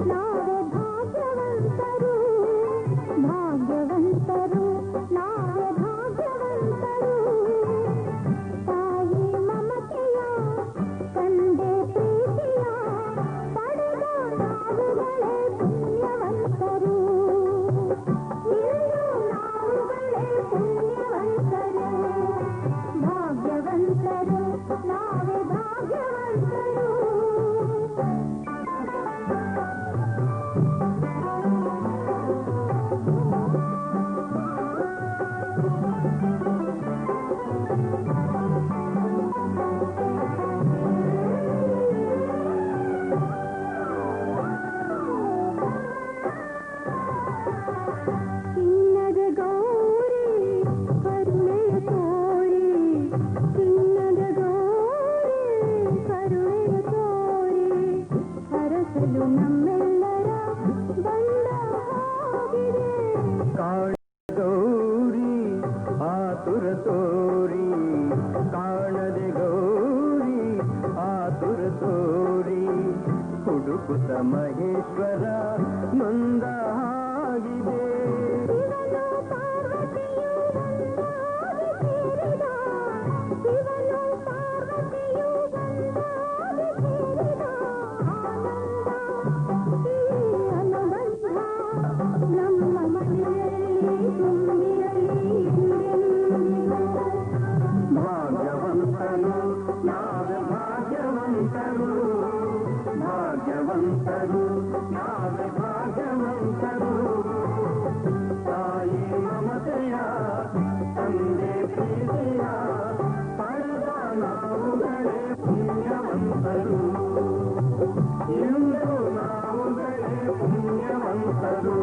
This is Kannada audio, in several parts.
ನಾವೇ ಭಾಗ್ಯವಂತರು ಭಾಗ್ಯವಂತರು ನಾವೇ ಭಾಗ್ಯವಂತರು ತಾಯಿ ಮಮತೆಯ ತಂದೆ ಪ್ರೀತಿಯ ಪಡೆದ ನಾವುಗಳೇ ಪುಣ್ಯವಂತರು ಇನ್ನು ನಾವುಗಳೇ ಪುಣ್ಯವಂತರು ಭಾಗ್ಯವಂತರು ನಾವೇ ಭಾಗ್ಯವಂತರು ಚಿನ್ನದ ಗೌರಿ ಕರುಣೆಯ ತೋರಿ ಚಿನ್ನದ ಗೌರಿ ಕರುಣೆಯ ತೋರಿ ಹರಸಲು ನಮ್ಮೆಲ್ಲರ ಬಂದ ಹಾಗಿದೆ ಗೌರಿ ಆತುರ ತೋರಿ ಕಾಣದೆ ಗೌರಿ ಆತುರ ತೋರಿ ಹುಡುಕುತ್ತ ಮಹೇಶ್ವರ ನೊಂದ ಹಾಗಿದೆ ಶಿವನು ಪಾರ್ವತಿಯು ಒಂದಾಗಿ ಸೇರಿದ ಶಿವನು ಪಾರ್ವತಿಯು ಒಂದಾಗಿ ಸೇರಿದ ಆನಂದ ಈ ಅನುಬಂಧ ನಮ್ಮ ಮನೆಯಲ್ಲಿ ತುಂಬಿರಲಿ ಎಂದೆಂದಿಗೂ ಭಾಗ್ಯವಂತರು ನಾವೇ ಭಾಗ್ಯವಂತರು ಭಾಗ್ಯವಂತರು ನಾವೇ ಭಾಗ್ಯವಂತರು ತಾಯಿ ಮಮತೆಯ ತಂದೆ ಪ್ರೀತಿಯ ಪಡೆದ ನಾವುಗಳೇ ಪುಣ್ಯವಂತರು ಇಂದು ನಾವುಗಳೇ ಪುಣ್ಯವಂತರು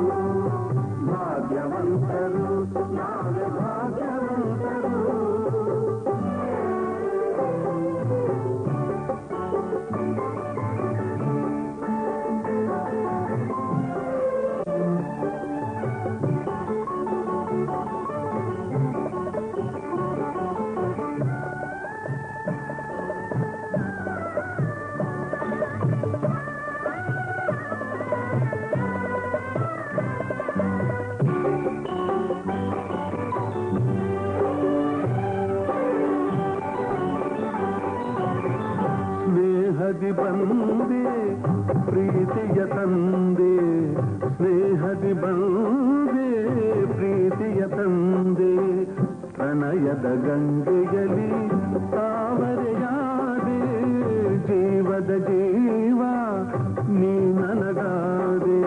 ಭಾಗ್ಯವಂತರು ನಾವೇ ಭಾಗ್ಯವಂತರು ಸ್ನೇಹದಿ ಬಂದೆ ಪ್ರೀತಿಯ ತಂದೆ ಸ್ನೇಹದಿ ಬಂದೆ ಪ್ರೀತಿಯ ತಂದೆ ಪ್ರಣಯದ ಗಂಗೆಯಲ್ಲಿ ತಾವರೆಯಾದೆ ಜೀವದ ಜೀವ ನೀ ನನಗಾದೆ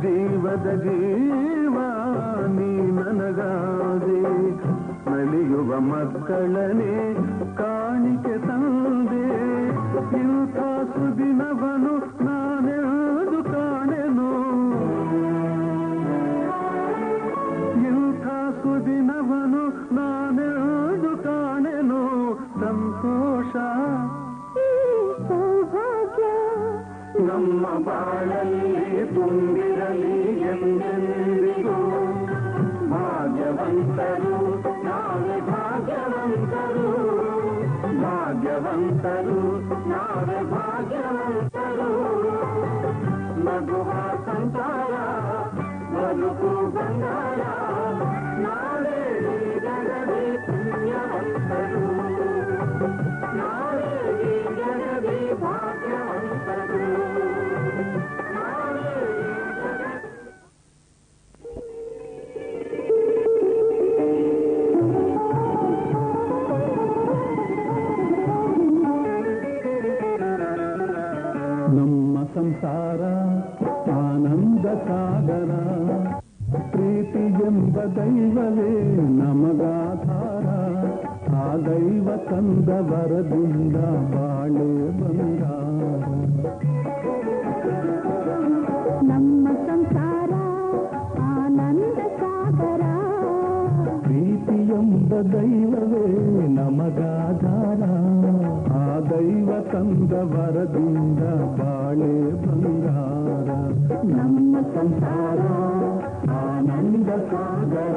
ಜೀವದ ಜೀವ ನೀ ನನಗಾದೆ ನಲಿಯುವ ಮಕ್ಕಳನೇ ಕಾಣಿಕೆ ತಂದೆ ಇಂಥ ಸುದಿನವನು ನಾನೆಂದು ಕಾಣೆನು ಇಂಥ ಸುದಿನವನು ನಾನೆಂದು ಕಾಣೆನು ಸಂತೋಷ ಸೌಭಾಗ್ಯ ನಮ್ಮ ಬಾಳಲ್ಲಿ ತುಂಬಿರಲಿ ಎಂದೆಂದಿಗೂ ಭಾಗ್ಯವಂತರು ನಾವೇ ಭಾಗ್ಯವಂತರು ಭಾಗ್ಯವಂತರು ನಾವೇ ಭಾಗ್ಯವಂತರು ನಗುವ ಸಂಸಾರ ಬದುಕು ಬಂಗಾರ ನಾವೇ ಈ ಜಗದಿ ಪುಣ್ಯವಂತರು ನಾವೇ ಈ ಜಗದಿ ಭಾಗ್ಯವಂತರು ನಾವೇ ಈ ಜಗದಿ ನಮ್ಮ ಸಂಸಾರ ಆನಂದ ಸಾಗರ ಪ್ರೀತಿ ಎಂಬ ದೈವವೇ ನಮಗಾಧಾರ ಆ ದೈವ ತಂದ ವರದಿಂದ ಬಾಳೆ ಬಂಗಾರ ನಮ್ಮ ಸಂಸಾರ ಆನಂದ ಸಾಗರ ಪ್ರೀತಿ ಎಂಬ ದೈವವೇ ನಮಗಾಧಾರ ಆ ದೈವ ತಂದ ವರದಿಂದ ಬಾಳೆ ಬಂಗಾರ ನಮ್ಮ ಸಂಸಾರ ಆನಂದ ಸಾಗರ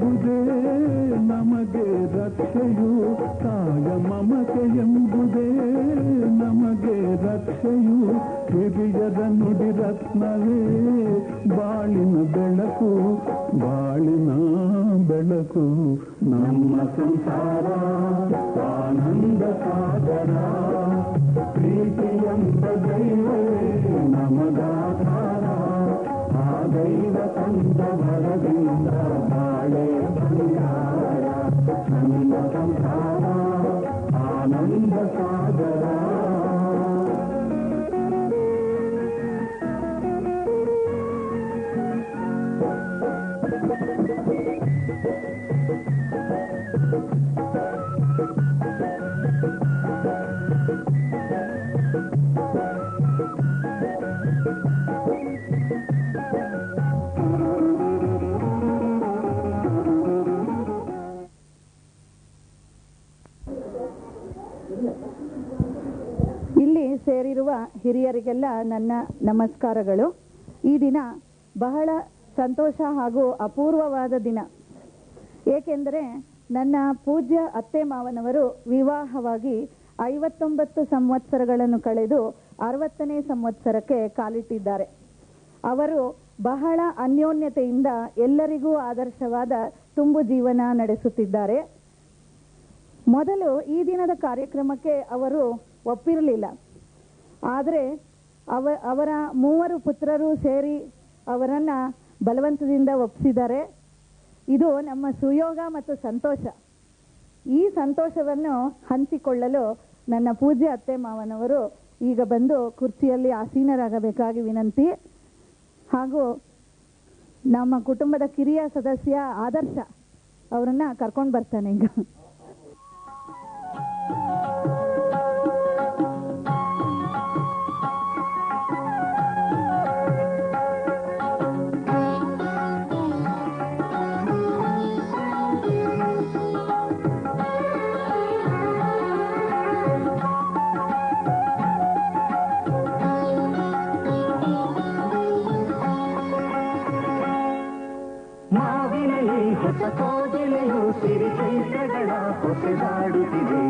ಎಂಬುದೇ ನಮಗೆ ರಕ್ಷೆಯು, ತಾಯ ಮಮತೆ ಎಂಬುದೇ ನಮಗೆ ರಕ್ಷೆಯು, ಹಿರಿಯರ ನುಡಿ ರತ್ನವೇ ಬಾಳಿನ ಬೆಳಕು, ಬಾಳಿನ ಬೆಳಕು. ನಮ್ಮ ಸಂಸಾರ ಆನಂದ ಸಾಗರ, ಪ್ರೀತಿ ಎಂಬ ದೈವವೇ ನಮಗಾಧಾರ, ಆ ದೈವ ತಂದ ವರದಿಂದ ಬಾಳೆ ಬಂಗಾರ. ನಮ್ಮ ಸಂಸಾರ ಆನಂದ ಸಾಗರ. ಇಲ್ಲಿ ಸೇರಿರುವ ಹಿರಿಯರಿಗೆಲ್ಲ ನನ್ನ ನಮಸ್ಕಾರಗಳು. ಈ ದಿನ ಬಹಳ ಸಂತೋಷ ಹಾಗೂ ಅಪೂರ್ವವಾದ ದಿನ. ಏಕೆಂದರೆ ನನ್ನ ಪೂಜ್ಯ ಅತ್ತೆ ಮಾವನವರು ವಿವಾಹವಾಗಿ 59 ಸಂವತ್ಸರಗಳನ್ನು ಕಳೆದು 60ನೇ ಸಂವತ್ಸರಕ್ಕೆ ಕಾಲಿಟ್ಟಿದ್ದಾರೆ. ಅವರು ಬಹಳ ಅನ್ಯೋನ್ಯತೆಯಿಂದ ಎಲ್ಲರಿಗೂ ಆದರ್ಶವಾದ ತುಂಬು ಜೀವನ ನಡೆಸುತ್ತಿದ್ದಾರೆ. ಮೊದಲು ಈ ದಿನದ ಕಾರ್ಯಕ್ರಮಕ್ಕೆ ಅವರು ಒಪ್ಪಿರಲಿಲ್ಲ. ಆದರೆ ಅವರ 3 ಪುತ್ರರು ಸೇರಿ ಅವರನ್ನ ಬಲವಂತದಿಂದ ಒಪ್ಪಿಸಿದ್ದಾರೆ. ಇದು ನಮ್ಮ ಸುಯೋಗ ಮತ್ತು ಸಂತೋಷ. ಈ ಸಂತೋಷವನ್ನು ಹಂಚಿಕೊಳ್ಳಲು ನನ್ನ ಪೂಜ್ಯ ಅತ್ತೆ ಮಾವನವರು ಈಗ ಬಂದು ಕುರ್ಚಿಯಲ್ಲಿ ಆಸೀನರಾಗಬೇಕಾಗಿ ವಿನಂತಿ. ಹಾಗೂ ನಮ್ಮ ಕುಟುಂಬದ ಕಿರಿಯ ಸದಸ್ಯ ಆದರ್ಶ ಅವರನ್ನ ಕರ್ಕೊಂಡು ಬರ್ತಾನೆ ಈಗ. ಕೋಗಿಲೆಯು ಸಿರಿಚೈತ್ರಗಳ ಹೊಸದಾಡುತ್ತಿದೆ,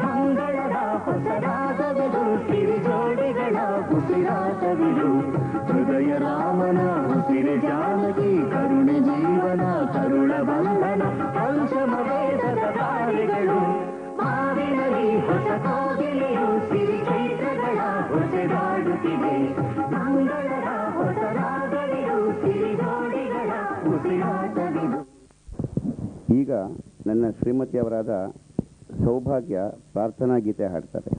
ಮಂಗಳದ ಹೊಸರಾಗವಿದು, ಸಿರಿ ಜೋಡಿಗಳ ಉಸಿರಾಟವಿದು, ಹೃದಯ ರಾಮನ ಉಸಿರಿ ಜಾನಕಿ, ಕರುಣೆ ಜೀವನ ಕರುಣ ಬಂಧನ, ಪಂಚಮ ವೇದದ ತಾಳಿಗಳು. ಮಾವಿನಲ್ಲಿ ಹೊಸ ಕೋಗಿಲೆಯು ಸಿರಿಚೈತ್ರಗಳ ಹೊಸದಾಡುತ್ತಿದೆ, ಮಂಗಳದ ಹೊಸರಾಗವಿದು, ಸಿರಿ ಜೋಡಿಗಳ ಉಸಿರಾಟವಿದು. ಈಗ ನನ್ನ ಶ್ರೀಮತಿಯವರಾದ ಸೌಭಾಗ್ಯ ಪ್ರಾರ್ಥನಾ ಗೀತೆ ಹಾಡ್ತಾರೆ.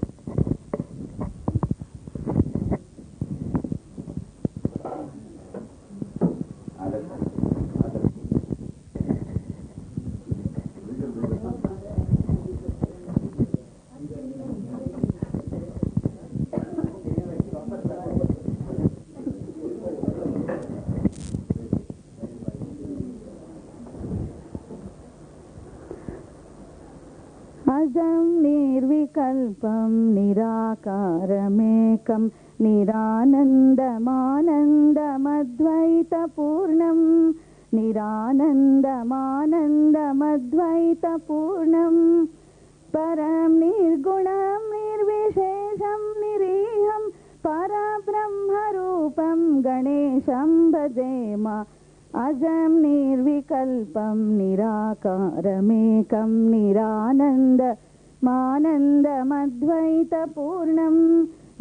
अजं निर्विकल्पं निराकारमेकं निरानन्दमानन्दमद्वैतपूर्णं, निरानन्दमानन्दमद्वैतपूर्णं, परं निर्गुणं निर्विशेषं निरीहं, परब्रह्मरूपं गणेशं भजेम. अजं निर्विकल्पं निराकारमेकं निरानन्दमानन्दमद्वैतपूर्णं,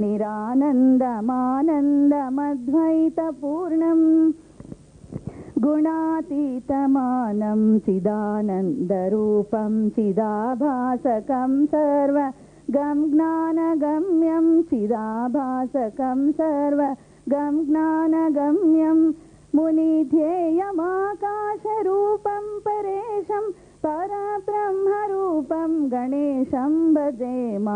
निरानन्दमानन्दमद्वैतपूर्णं, गुणातीतमानं चिदानन्दरूपं चिदाभासकं सर्वगं ज्ञानगम्यं, चिदाभासकं सर्वगं ज्ञानगम्यं, मुनिध्येयमाकाशरूपं परेशं, परब्रह्मरूपं गणेशं भजेम.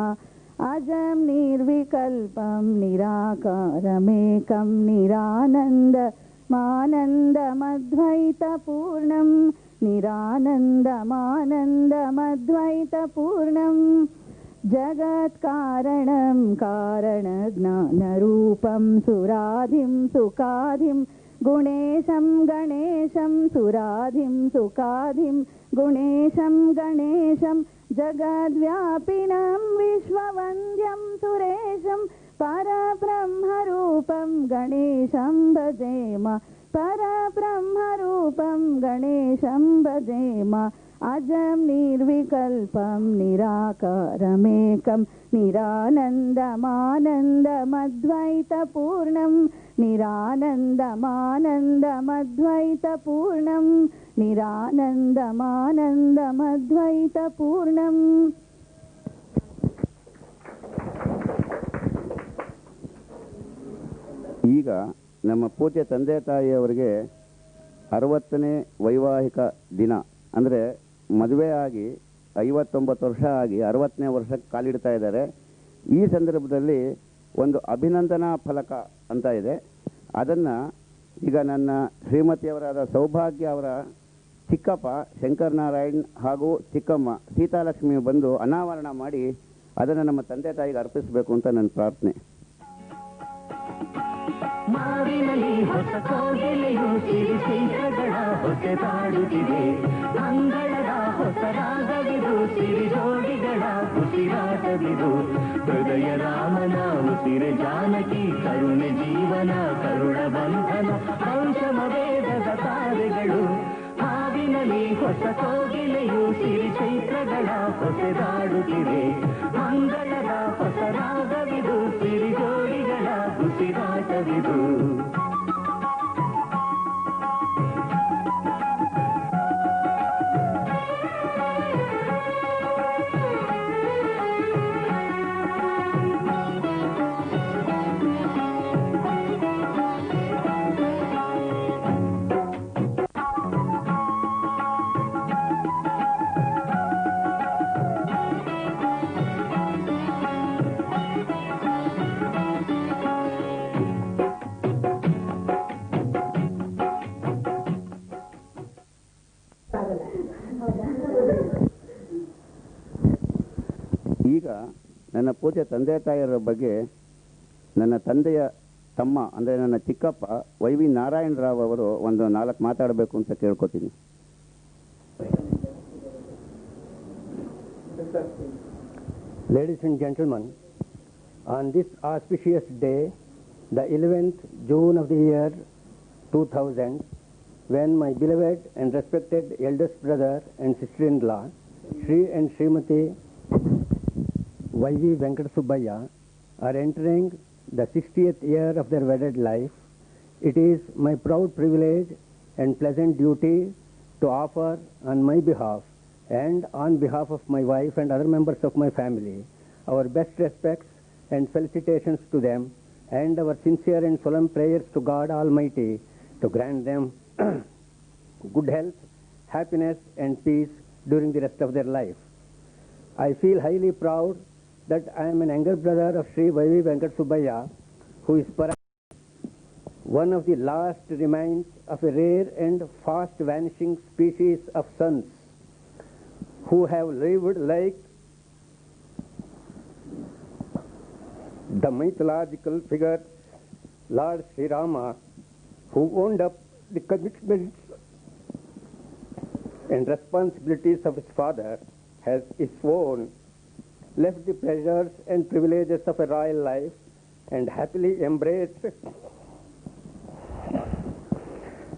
अजं निर्विकल्पं निराकारमेकं निरानन्दमानन्दमद्वैतपूर्णं, निरानन्दमानन्दमद्वैतपूर्णं, जगत्कारणं कारणज्ञानरूपं सुराधिं सुखाधिं गुणेशं गणेशं सुराधिं सुखाधिं गुणेशं गणेशं जगद्व्यापिनं विश्ववन्द्यं सुरेशं परब्रह्मरूपं गणेशं भजेम परब्रह्मरूपं गणेशं भजेम अजं निर्विकल्पं निराकारमेकं निरानन्दमानन्दमद्वैतपूर्णं निरानन्दमानन्दमद्वैतपूर्णं निरानन्दमानन्दमद्वैतपूर्णम् ಈಗ ನಮ್ಮ ಪೂಜ್ಯ ತಂದೆ ತಾಯಿಯವರಿಗೆ 60ನೇ ವೈವಾಹಿಕ ದಿನ, ಅಂದರೆ ಮದುವೆ ಆಗಿ 59 ವರ್ಷ ಆಗಿ 60ನೇ ವರ್ಷಕ್ಕೆ ಕಾಲಿಡ್ತಾ ಇದ್ದಾರೆ. ಈ ಸಂದರ್ಭದಲ್ಲಿ ಒಂದು ಅಭಿನಂದನಾ ಫಲಕ ಅಂತ ಇದೆ. ಅದನ್ನು ಈಗ ನನ್ನ ಶ್ರೀಮತಿಯವರಾದ ಸೌಭಾಗ್ಯ ಅವರ ಚಿಕ್ಕಪ್ಪ ಶಂಕರನಾರಾಯಣ್ ಹಾಗೂ ಚಿಕ್ಕಮ್ಮ ಸೀತಾಲಕ್ಷ್ಮಿ ಬಂದು ಅನಾವರಣ ಮಾಡಿ ಅದನ್ನು ನಮ್ಮ ತಂದೆ ತಾಯಿಗೆ ಅರ್ಪಿಸಬೇಕು ಅಂತ ನನ್ನ ಪ್ರಾರ್ಥನೆ. ಮಾವಿನಲ್ಲಿ ಹೊಸ ಕೋಗಿಲೆಯು ಸಿರಿಸೈತ್ರಗಳ ಹೊಸದಾಡುತ್ತಿದೆ, ಮಂಗಳದ ಹೊಸ ರಾಗವಿದು, ಸಿರಿ ಜೋಡಿಗಳ ಉಸಿರಾಟವಿದು, ಹೃದಯ ರಾಮನ ಉಸಿರೆ ಜಾನಕಿ, ಕರುಣೆ ಜೀವನ ಕರುಣ ಬಂಧನ, ಪಂಚಮ ವೇದದ ತಾರೆಗಳು. ಹಾವಿನಲ್ಲಿ ಹೊಸ ಕೋಗಿಲೆಯು ಸಿರಿ ಚೈತ್ರಗಳ ಹೊಸದಾಡುತ್ತಿದೆ, ಮಂಗಳದ ಹೊಸ ರಾಗವಿದು, ಸಿರಿ ಜೋಡಿಗಳ ಉಸಿರಾಟವಿದು. ಈಗ ನನ್ನ ಪೂಜ್ಯ ತಂದೆ ತಾಯಿಯರ ಬಗ್ಗೆ ನನ್ನ ತಂದೆಯ ತಮ್ಮ ಅಂದರೆ ನನ್ನ ಚಿಕ್ಕಪ್ಪ YV ನಾರಾಯಣರಾವ್ ಅವರು ಒಂದು 4 ಮಾತಾಡಬೇಕು ಅಂತ ಕೇಳ್ಕೊತೀನಿ. Ladies and gentlemen, on this auspicious day, the 11th June of the year 2000, when my beloved and respected eldest brother and sister-in-law, Sri and Srimati YV Venkata Subbaya, are entering the 60th year of their wedded life, it is my proud privilege and pleasant duty to offer on my behalf and on behalf of my wife and other members of my family our best respects and felicitations to them, and our sincere and solemn prayers to God Almighty to grant them good health, happiness and peace during the rest of their life. I feel highly proud that I am an younger brother of Sri YV Venkata Subbaya, who is perhaps one of the last remains of a rare and fast vanishing species of sons who have lived like the mythological figure Lord Sri Rama, who owned up the commitments and responsibilities of his father, has his own left the pleasures and privileges of a royal life and happily embraced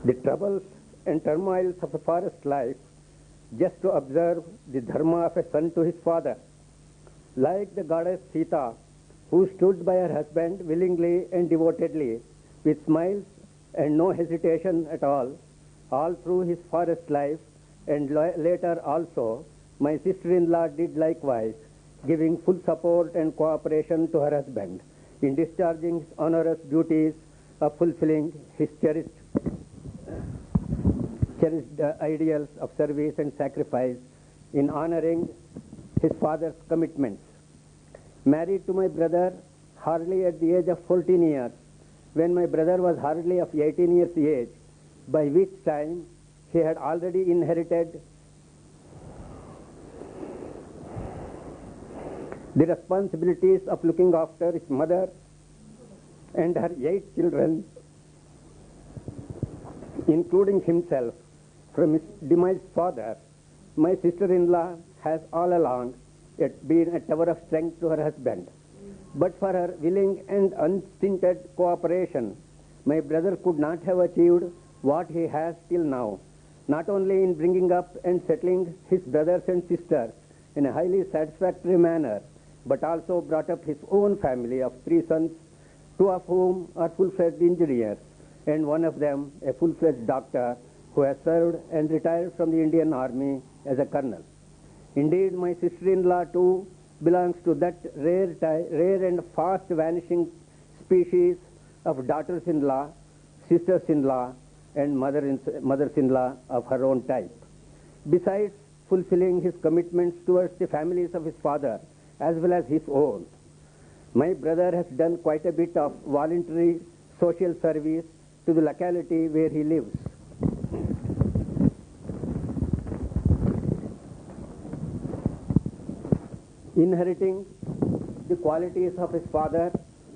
the troubles and turmoils of a forest life just to observe the dharma of a son to his father. Like the goddess Sita, who stood by her husband willingly and devotedly with smiles and no hesitation at all through his forest life, and later also my sister-in-law did likewise, giving full support and cooperation to her husband in discharging his onerous duties of fulfilling his cherished ideals of service and sacrifice in honoring his father's commitments. Married to my brother hardly at the age of 14 years, when my brother was hardly of 18 years age, by which time he had already inherited the responsibilities of looking after his mother and her 8 children, including himself, from his demised father, my sister-in-law has all along been a tower of strength to her husband. But for her willing and unstinted cooperation, my brother could not have achieved what he has till now, not only in bringing up and settling his brothers and sisters in a highly satisfactory manner, but also brought up his own family of 3 sons, 2 of whom are full-fledged engineers, and one of them a full-fledged doctor who has served and retired from the Indian Army as a colonel. Indeed, my sister-in-law too belongs to that rare and fast-vanishing species of daughters-in-law, sisters-in-law, and mothers-in-law of her own type. Besides fulfilling his commitments towards the families of his father as well as his own, my brother has done quite a bit of voluntary social service to the locality where he lives. Inheriting the qualities of his father,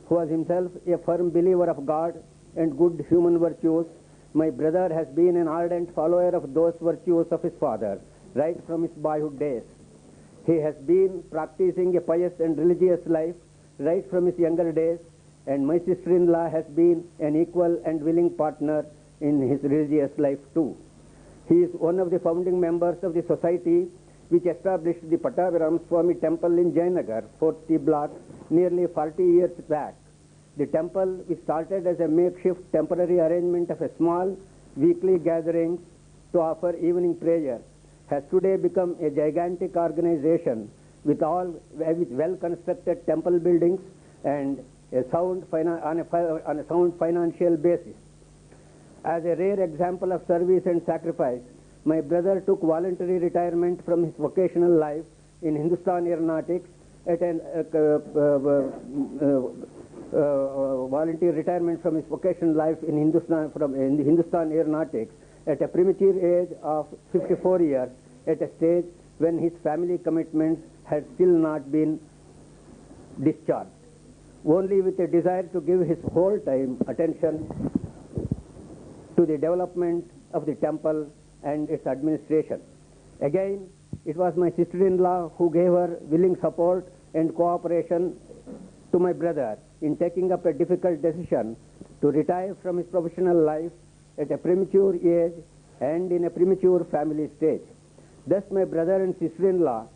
who was himself a firm believer of God and good human virtues, my brother has been an ardent follower of those virtues of his father right from his boyhood days. He has been practicing a pious and religious life right from his younger days, and my sister-in-law has been an equal and willing partner in his religious life too. He is one of the founding members of the society which established the Pattabhiram Swami temple in Jayanagar, 4th T block, nearly 40 years back. The temple, which started as a makeshift temporary arrangement of a small weekly gathering to offer evening prayer, has today become a gigantic organization with well-constructed temple buildings and a sound on a sound financial basis. As a rare example of service and sacrifice, my brother took voluntary retirement from his vocational life in Hindustan Aeronautics at an voluntary retirement from his vocational life in the Hindustan Aeronautics at a premature age of 54 years, at a stage when his family commitments had still not been discharged, only with a desire to give his whole time attention to the development of the temple and its administration. Again, it was my sister-in-law who gave her willing support and cooperation to my brother in taking up a difficult decision to retire from his professional life at a premature age and in a premature family stage. Thus, my brother and sister-in-law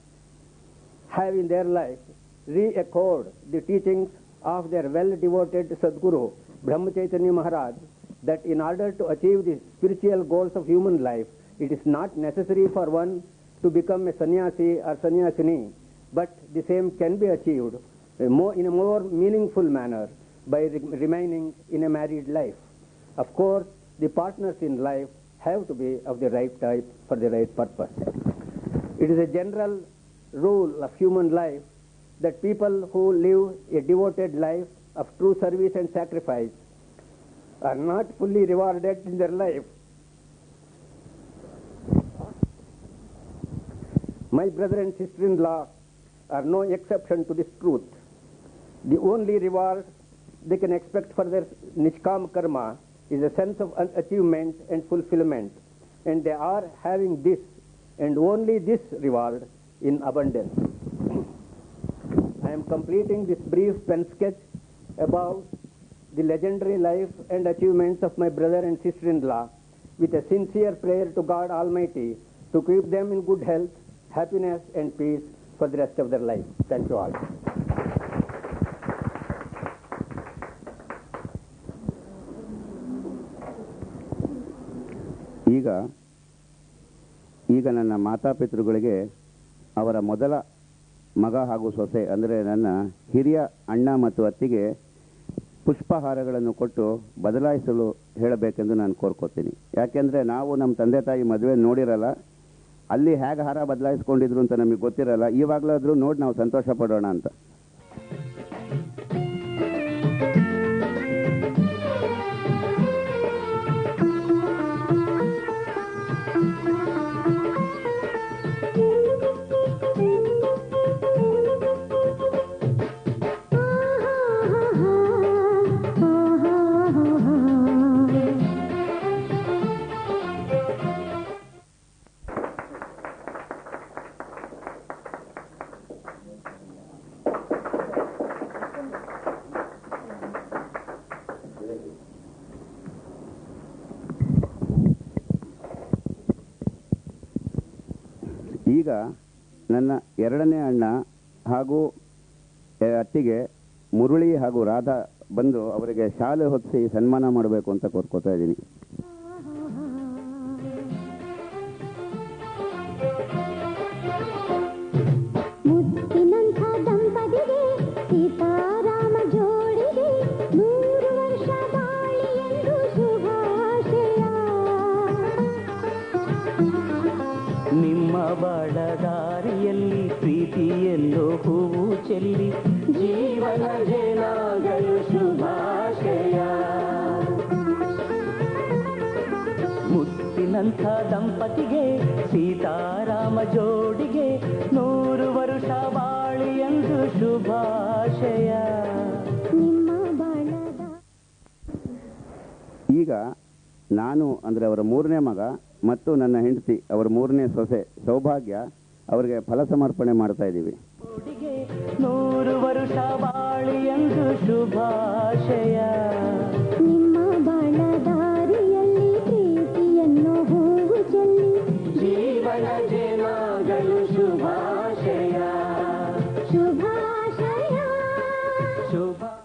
have in their life re-echoed the teachings of their well-devoted Sadguru, Brahma Chaitanya Maharaj, that in order to achieve the spiritual goals of human life, it is not necessary for one to become a sannyasi or sannyasini, but the same can be achieved in a more meaningful manner by remaining in a married life. Of course, the partners in life have to be of the right type for the right purpose. It is a general rule of human life that people who live a devoted life of true service and sacrifice are not fully rewarded in their life. My brother and sister-in-law are no exception to this truth. The only reward they can expect for their nishkam karma is a sense of achievement and fulfillment, and they are having this and only this reward in abundance. I am completing this brief pen sketch about the legendary life and achievements of my brother and sister-in-law with a sincere prayer to God Almighty to keep them in good health, happiness and peace for the rest of their life. Thank you all. ಈಗ ನನ್ನ ಮಾತಾಪಿತೃಗಳಿಗೆ ಅವರ ಮೊದಲ ಮಗ ಹಾಗೂ ಸೊಸೆ ಅಂದರೆ ನನ್ನ ಹಿರಿಯ ಅಣ್ಣ ಮತ್ತು ಅತ್ತಿಗೆ ಪುಷ್ಪಹಾರಗಳನ್ನು ಕೊಟ್ಟು ಬದಲಾಯಿಸಲು ಹೇಳಬೇಕೆಂದು ನಾನು ಕೋರ್ಕೋತೀನಿ. ಯಾಕೆಂದರೆ ನಾವು ನಮ್ಮ ತಂದೆ ತಾಯಿ ಮದುವೆ ನೋಡಿರಲ್ಲ, ಅಲ್ಲಿ ಹೇಗೆ ಹಾರ ಬದಲಾಯಿಸ್ಕೊಂಡಿದ್ರು ಅಂತ ನಮಗೆ ಗೊತ್ತಿರಲ್ಲ. ಇವಾಗಲಾದರೂ ನೋಡಿ ನಾವು ಸಂತೋಷ ಪಡೋಣ ಅಂತ. ಈಗ ನನ್ನ ಎರಡನೇ ಅಣ್ಣ ಹಾಗೂ ಅತ್ತಿಗೆ ಮುರಳಿ ಹಾಗೂ ರಾಧಾ ಬಂದು ಅವರಿಗೆ ಶಾಲೆ ಹೊತ್ತಿಸಿ ಸನ್ಮಾನ ಮಾಡಬೇಕು ಅಂತ ಕೋರ್ಕೋತಾ ಇದ್ದೀನಿ. ಮುತ್ತಿನಂಥ ದಂಪತಿಗೆ ಸೀತಾರಾಮ ಜೋಡಿಗೆ 100 ವರ್ಷ ಬಾಳಿ ಎಂದು ಶುಭಾಶಯ. ನಿಮ್ಮ ಬಾಳದಾರಿಯಲ್ಲಿ ಪ್ರೀತಿಯೆಲ್ಲೋ ಹೂವು ಚೆಲ್ಲಿ ಜೀವನ ಜೇನಾಗಲು ಶುಭಾಶಯ. ಮುತ್ತಿನಂಥ ದಂಪತಿಗೆ ಸೀತಾರಾಮ ಜೋಡಿಗೆ 100 ವರ್ಷ ಬಾಳಿ ಎಂದು ಶುಭಾಶಯ. ನಿಮ್ಮ ಬಾಳದ ಈಗ ನಾನು ಅಂದರೆ ಅವರ 3ನೇ ಮಗ ಮತ್ತು ನನ್ನ ಹೆಂಡತಿ ಅವರ 3ನೇ ಸೊಸೆ ಸೌಭಾಗ್ಯ ಅವರಿಗೆ ಫಲ ಸಮರ್ಪಣೆ ಮಾಡ್ತಾ ಇದ್ದೀವಿ. 100 ವರ್ಷ ಬಾಳಿ ಎಂದು ಶುಭಾಶಯ. ನಿಮ್ಮ ಬಾಳದಾರಿಯಲ್ಲಿ ಪ್ರೀತಿಯನ್ನು ಹೂವು ಚೆಲ್ಲಿ ಜೀವನ ಜೇನಾಗಲು ಶುಭಾಶಯ. ಶುಭಾಶಯ. ಶುಭಾಶಯ.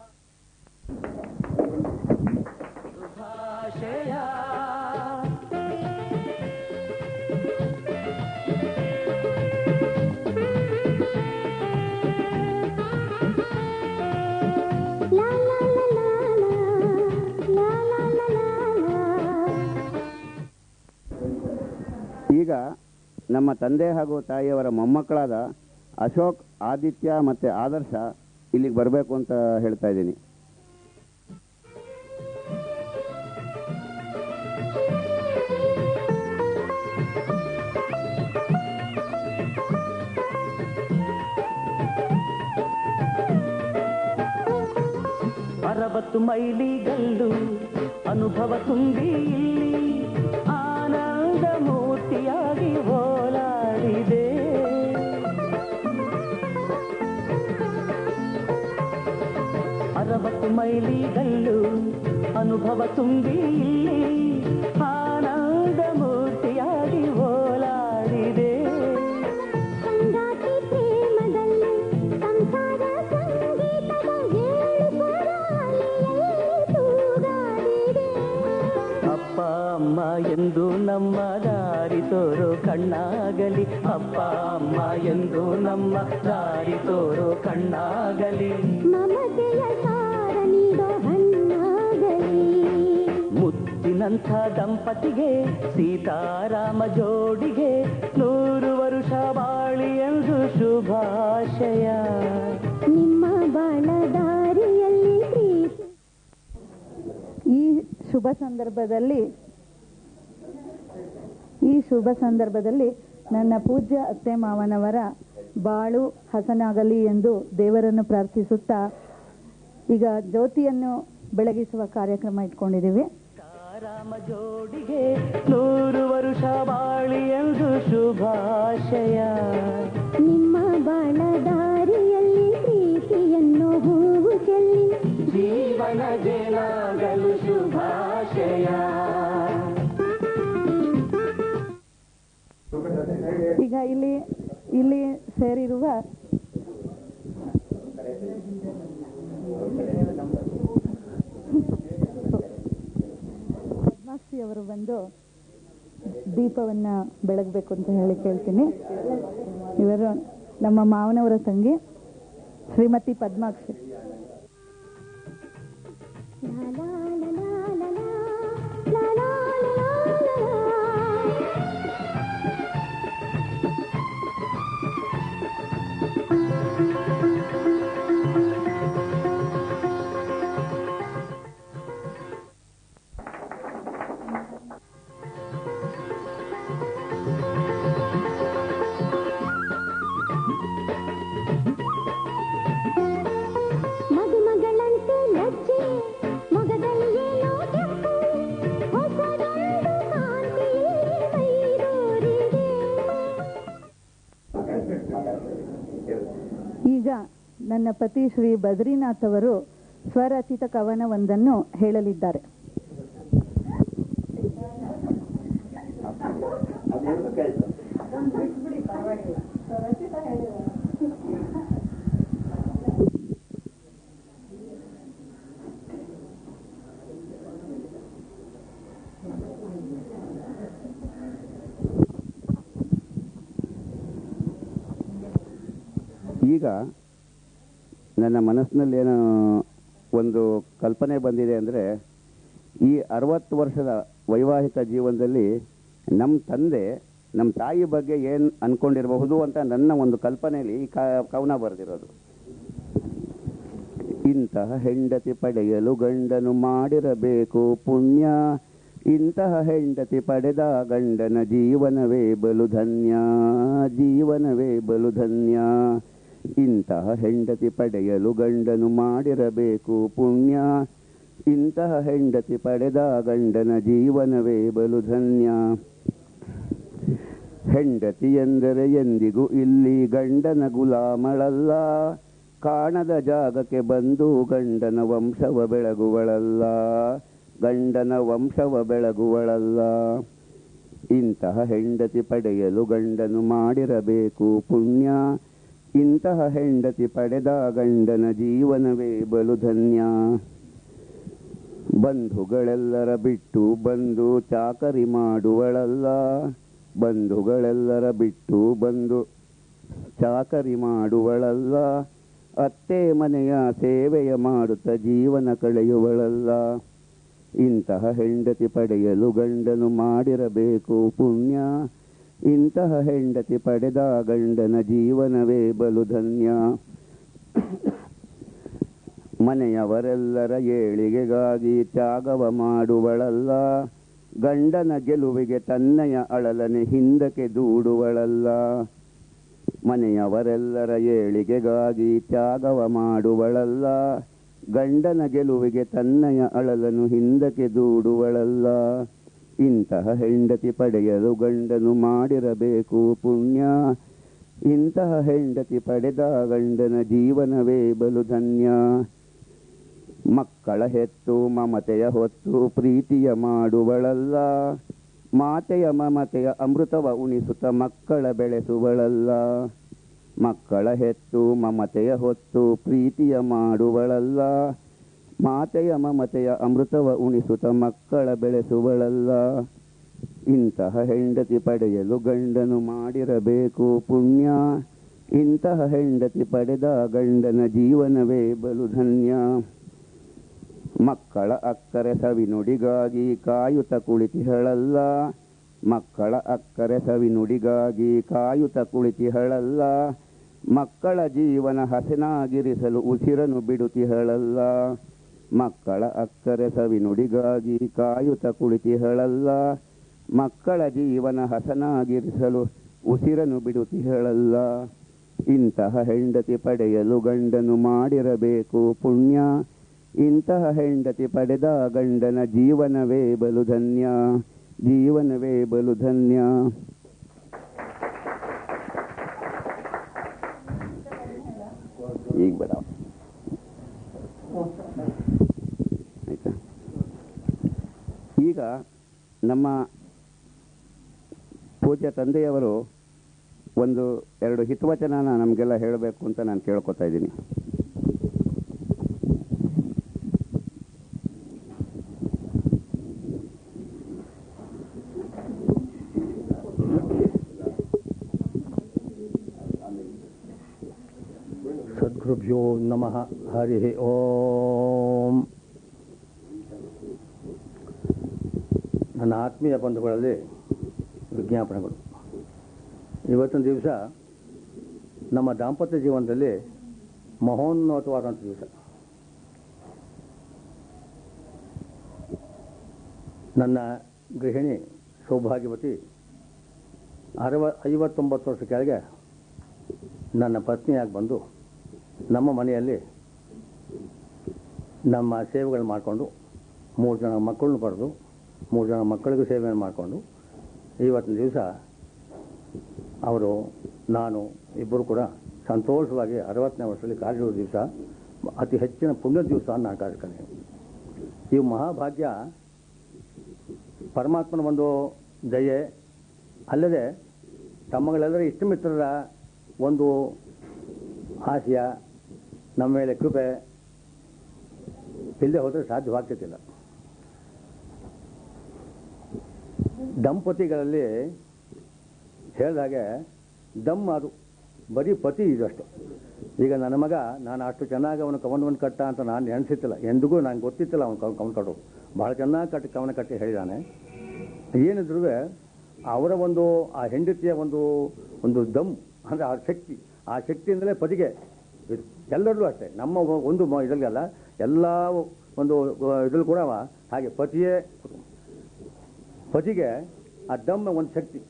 ಲಾ ಲಾ ಲಾ ಲಾ ಲಾ ಲಾ ಲಾ ಲಾ ಲಾ. ಈಗ ನಮ್ಮ ತಂದೆ ಹಾಗೂ ತಾಯಿಯವರ ಮೊಮ್ಮಕ್ಕಳಾದ ಅಶೋಕ್, ಆದಿತ್ಯ ಮತ್ತು ಆದರ್ಶ ಇಲ್ಲಿಗೆ ಬರಬೇಕು ಅಂತ ಹೇಳ್ತಾ ಇದ್ದೀನಿ. ಅರವತ್ತು ಮೈಲಿಗಲ್ಲು ಅನುಭವ ತುಂಬಿ ಇಲ್ಲಿ ಆನಂದ ಮೂರ್ತಿಯಾಗಿ ಓಲಾಡಿದೆ. ಅರವತ್ತು ಮೈಲಿಗಲ್ಲು ಅನುಭವ ತುಂಬಿ ಇಲ್ಲಿ ಆನಂದ ಮೂರ್ತಿಯಾಗಿ ಓಲಾಡಿದೆ. ಸಂಗಾತಿ ಪ್ರೇಮದಲ್ಲಿ ಸಂಸಾರ ಸಂಗೀತದ 7 ಸ್ವರ ಅಲೆಯಲ್ಲಿ ತೂಗಾಡಿದೆ. ಅಪ್ಪ ಅಮ್ಮ ಎಂದು ನಮ್ಮ ದಾರಿ ತೋರೋ ಕಣ್ಣಾಗಲಿ. ಅಪ್ಪ ಅಮ್ಮ ಎಂದು ನಮ್ಮ ದಾರಿ ತೋರೋ ಕಣ್ಣಾಗಲಿ. ಮಮತೆಯ ಸಾರ ನೀಡೋ ಹಣ್ಣಾಗಲಿ. ಮುತ್ತಿನಂಥ ದಂಪತಿಗೆ ಸೀತಾರಾಮ ಜೋಡಿಗೆ 100 ವರ್ಷ ಬಾಳಿ ಎಂದು ಶುಭಾಶಯ. ನಿಮ್ಮ ಬಾಳದಾರಿಯಲ್ಲಿ ಪ್ರೀತಿ. ಈ ಶುಭ ಸಂದರ್ಭದಲ್ಲಿ ನನ್ನ ಪೂಜ್ಯ ಅತ್ತೆ ಮಾವನವರ ಬಾಳು ಹಸನಾಗಲಿ ಎಂದು ದೇವರನ್ನು ಪ್ರಾರ್ಥಿಸುತ್ತಾ ಈಗ ಜ್ಯೋತಿಯನ್ನು ಬೆಳಗಿಸುವ ಕಾರ್ಯಕ್ರಮ ಇಟ್ಕೊಂಡಿದ್ದೀವಿ. ರಾಮ ಜೋಡಿಗೆ 100 ವರ್ಷ ಬಾಳಿ ಎಂದು ಶುಭಾಶಯ. ನಿಮ್ಮ ಬಾಳದಾರಿಯಲ್ಲಿ ಪ್ರೀತಿಯನ್ನು ಹೂವು ಚೆಲ್ಲಿ ಜೀವನ ಜೇನಾಗಲು ಶುಭಾಶಯ. ಈಗ ಇಲ್ಲಿ ಸೇರಿರುವ ಪದ್ಮಾಕ್ಷಿ ಅವರು ಬಂದು ದೀಪವನ್ನ ಬೆಳಗಬೇಕು ಅಂತ ಹೇಳಿ ಕೇಳ್ತೀನಿ. ಇವರು ನಮ್ಮ ಮಾವನವರ ತಂಗಿ ಶ್ರೀಮತಿ ಪದ್ಮಾಕ್ಷಿ. ಲಾ ಲಾ ಲಾ ಲಾ ಲಾ ಲಾ ಲಾ ಲಾ ಲಾ. ಮದುಮಗಳಂತೆ ಲಜ್ಜೆ ಮೊಗದಲ್ಲೇನೋ ಕೆಂಪು ಹೊಸದೊಂದು ಕಾಂತಿ ಮೈದೂರಿದೆ. ಈಗ ನನ್ನ ಪತಿ ಶ್ರೀ ಬದ್ರಿನಾಥ್ ಅವರು ಸ್ವರಚಿತ ಕವನವೊಂದನ್ನು ಹೇಳಲಿದ್ದಾರೆ. ಈಗ ನನ್ನ ಮನಸ್ಸಿನಲ್ಲಿ ಏನೋ ಒಂದು ಕಲ್ಪನೆ ಬಂದಿದೆ ಅಂದರೆ, ಈ 60 ವರ್ಷದ ವೈವಾಹಿಕ ಜೀವನದಲ್ಲಿ ನಮ್ಮ ತಂದೆ ನಮ್ಮ ತಾಯಿ ಬಗ್ಗೆ ಏನು ಅಂದ್ಕೊಂಡಿರಬಹುದು ಅಂತ ನನ್ನ ಒಂದು ಕಲ್ಪನೆಯಲ್ಲಿ ಈ ಕವನ ಬರೆದಿರೋದು. ಇಂತಹ ಹೆಂಡತಿ ಪಡೆಯಲು ಗಂಡನು ಮಾಡಿರಬೇಕು ಪುಣ್ಯ, ಇಂತಹ ಹೆಂಡತಿ ಪಡೆದ ಗಂಡನ ಜೀವನವೇ ಬಲು ಧನ್ಯ, ಜೀವನವೇ ಬಲು ಧನ್ಯ. ಇಂತಹ ಹೆಂಡತಿ ಪಡೆಯಲು ಗಂಡನು ಮಾಡಿರಬೇಕು ಪುಣ್ಯ, ಇಂತಹ ಹೆಂಡತಿ ಪಡೆದ ಗಂಡನ ಜೀವನವೇ ಬಲು ಧನ್ಯ. ಹೆಂಡತಿ ಎಂದರೆ ಎಂದಿಗೂ ಇಲ್ಲಿ ಗಂಡನ ಗುಲಾಮಳಲ್ಲ, ಕಾಣದ ಜಾಗಕ್ಕೆ ಬಂದು ಗಂಡನ ವಂಶವ ಬೆಳಗುವಳಲ್ಲ, ಗಂಡನ ವಂಶವ ಬೆಳಗುವಳಲ್ಲ. ಇಂತಹ ಹೆಂಡತಿ ಪಡೆಯಲು ಗಂಡನು ಮಾಡಿರಬೇಕು ಪುಣ್ಯ, ಇಂತಹ ಹೆಂಡತಿ ಪಡೆದ ಗಂಡನ ಜೀವನವೇ ಬಲು ಧನ್ಯ. ಬಂಧುಗಳೆಲ್ಲರ ಬಿಟ್ಟು ಬಂದು ಚಾಕರಿ ಮಾಡುವಳಲ್ಲ, ಬಂಧುಗಳೆಲ್ಲರ ಬಿಟ್ಟು ಬಂದು ಚಾಕರಿ ಮಾಡುವಳಲ್ಲ, ಅತ್ತೆ ಮನೆಯ ಸೇವೆಯ ಮಾಡುತ್ತ ಜೀವನ ಕಳೆಯುವಳಲ್ಲ. ಇಂತಹ ಹೆಂಡತಿ ಪಡೆಯಲು ಗಂಡನು ಮಾಡಿರಬೇಕು ಪುಣ್ಯ, ಇಂತಹ ಹೆಂಡತಿ ಪಡೆದ ಗಂಡನ ಜೀವನವೇ ಬಲು ಧನ್ಯ. ಮನೆಯವರೆಲ್ಲರ ಏಳಿಗೆಗಾಗಿ ತ್ಯಾಗವ ಮಾಡುವಳಲ್ಲ, ಗಂಡನ ಗೆಲುವಿಗೆ ತನ್ನಯ ಅಳಲನೆ ಹಿಂದಕ್ಕೆ ದೂಡುವಳಲ್ಲ. ಮನೆಯವರೆಲ್ಲರ ಏಳಿಗೆಗಾಗಿ ತ್ಯಾಗವ ಮಾಡುವಳಲ್ಲ, ಗಂಡನ ಗೆಲುವಿಗೆ ತನ್ನಯ ಅಳಲನ್ನು ಹಿಂದಕ್ಕೆ ದೂಡುವಳಲ್ಲ. ಇಂತಹ ಹೆಂಡತಿ ಪಡೆಯಲು ಗಂಡನು ಮಾಡಿರಬೇಕು ಪುಣ್ಯ, ಇಂತಹ ಹೆಂಡತಿ ಪಡೆದ ಗಂಡನ ಜೀವನವೇ ಬಲು ಧನ್ಯ. ಮಕ್ಕಳ ಹೆತ್ತು ಮಮತೆಯ ಹೊತ್ತು ಪ್ರೀತಿಯ ಮಾಡುವಳಲ್ಲ, ಮಾತೆಯ ಮಮತೆಯ ಅಮೃತವ ಉಣಿಸುತ್ತ ಮಕ್ಕಳ ಬೆಳೆಸುವಳಲ್ಲ. ಮಕ್ಕಳ ಹೆತ್ತು ಮಮತೆಯ ಹೊತ್ತು ಪ್ರೀತಿಯ ಮಾಡುವಳಲ್ಲ, ಮಾತೆಯ ಮಮತೆಯ ಅಮೃತವ ಉಣಿಸುತ್ತ ಮಕ್ಕಳ ಬೆಳೆಸುವಳಲ್ಲ. ಇಂತಹ ಹೆಂಡತಿ ಪಡೆಯಲು ಗಂಡನು ಮಾಡಿರಬೇಕು ಪುಣ್ಯ, ಇಂತಹ ಹೆಂಡತಿ ಪಡೆದ ಗಂಡನ ಜೀವನವೇ ಬಲು ಧನ್ಯ. ಮಕ್ಕಳ ಅಕ್ಕರೆ ಸವಿನುಡಿಗಾಗಿ ಕಾಯುತ್ತ ಕುಳಿತಿಹಳಲ್ಲ, ಮಕ್ಕಳ ಅಕ್ಕರೆ ಸವಿನುಡಿಗಾಗಿ ಕಾಯುತ್ತ ಕುಳಿತಿಹಳಲ್ಲ, ಮಕ್ಕಳ ಜೀವನ ಹಸನಾಗಿರಿಸಲು ಉಸಿರನ್ನು ಬಿಡುತ್ತಿಹಳಲ್ಲ. ಮಕ್ಕಳ ಅಕ್ಕರೆ ಸವಿನುಡಿಗಾಗಿ ಕಾಯುತ್ತ ಕುಳಿತಿಹಳಲ್ಲ, ಮಕ್ಕಳ ಜೀವನ ಹಸನಾಗಿರಿಸಲು ಉಸಿರನ್ನು ಬಿಡುತ್ತಿಹಳಲ್ಲ. ಇಂತಹ ಹೆಂಡತಿ ಪಡೆಯಲು ಗಂಡನು ಮಾಡಿರಬೇಕು ಪುಣ್ಯ, ಇಂತಹ ಹೆಂಡತಿ ಪಡೆದ ಗಂಡನ ಜೀವನವೇ ಬಲು ಧನ್ಯ, ಜೀವನವೇ ಬಲು ಧನ್ಯ. ಈಗ ಬೇಡ ಆಯ್ತಾ. ಈಗ ನಮ್ಮ ಪೂಜ್ಯ ತಂದೆಯವರು ಒಂದು 2 ಹಿತವಚನ ನಮಗೆಲ್ಲ ಹೇಳಬೇಕು ಅಂತ ನಾನು ಕೇಳ್ಕೊತಾ ಇದ್ದೀನಿ. ಸದ್ಗುರುಭ್ಯೋ ನಮಃ. ಹರಿ ಓಂ. ನನ್ನ ಆತ್ಮೀಯ ಬಂಧುಗಳಲ್ಲಿ ವಿಜ್ಞಾಪನೆಗಳು. ಇವತ್ತಿನ ದಿವಸ ನಮ್ಮ ದಾಂಪತ್ಯ ಜೀವನದಲ್ಲಿ ಮಹೋನ್ನತವಾದಂಥ ದಿವಸ. ನನ್ನ ಗೃಹಿಣಿ ಸೌಭಾಗ್ಯವತಿ 59 ವರ್ಷ ಕೆಳಗೆ ನನ್ನ ಪತ್ನಿಯಾಗಿ ಬಂದು ನಮ್ಮ ಮನೆಯಲ್ಲಿ ನಮ್ಮ ಸೇವೆಗಳು ಮಾಡಿಕೊಂಡು 3 ಜನ ಮಕ್ಕಳನ್ನು ಪಡೆದು 3 ಜನ ಮಕ್ಕಳಿಗೂ ಸೇವೆಯನ್ನು ಮಾಡಿಕೊಂಡು ಇವತ್ತಿನ ದಿವಸ ಅವರು ನಾನು ಇಬ್ಬರು ಕೂಡ ಸಂತೋಷವಾಗಿ 60ನೇ ವರ್ಷದಲ್ಲಿ ಕಾಲಿಡುವ ದಿವಸ ಅತಿ ಹೆಚ್ಚಿನ ಪುಣ್ಯ ದಿವಸ ನಾನು ಕಾಡ್ತೀನಿ. ಈ ಮಹಾಭಾಗ್ಯ ಪರಮಾತ್ಮನ ಒಂದು ದಯೆ, ಅಲ್ಲದೆ ತಮ್ಮಗಳೆಲ್ಲರ ಇಷ್ಟಮಿತ್ರರ ಒಂದು ಹಾಸ್ಯ, ನಮ್ಮ ಮೇಲೆ ಕೃಪೆ ಇಲ್ಲದೆ ಹೋದರೆ ಸಾಧ್ಯವಾಗ್ತಿಲ್ಲ. ದಂಪತಿಗಳಲ್ಲಿ ಹೇಳಿದಾಗೆ ದಮ್ ಅದು ಬರೀ ಪತಿ ಇದು ಅಷ್ಟೆ. ಈಗ ನನ್ನ ಮಗ ನಾನು ಅಷ್ಟು ಚೆನ್ನಾಗಿ ಅವನು ಕವನವನ್ನು ಕಟ್ಟ ಅಂತ ನಾನು ನೆನೆಸಿತ್ತಿಲ್ಲ, ಎಂದಿಗೂ ನಂಗೆ ಗೊತ್ತಿತ್ತಿಲ್ಲ ಅವನು ಕವನ ಕಟ್ಟೋದು. ಭಾಳ ಚೆನ್ನಾಗಿ ಕವನ ಕಟ್ಟಿ ಹೇಳಿದ್ದಾನೆ. ಏನಿದ್ರು ಅವರ ಒಂದು ಆ ಹೆಂಡತಿಯ ಒಂದು ದಮ್ ಅಂದರೆ ಆ ಶಕ್ತಿಯಿಂದಲೇ ಪದಿಗೆ ಎಲ್ಲರಲ್ಲೂ ಅಷ್ಟೇ. ನಮ್ಮ ಒಂದು ಇದರಲ್ಲ, ಎಲ್ಲ ಒಂದು ಇದ್ರಲ್ಲಿ ಕೂಡ ಹಾಗೆ ಪತಿಗೆ ಆ ದಮ್ ಒಂದು ಶಕ್ತಿ,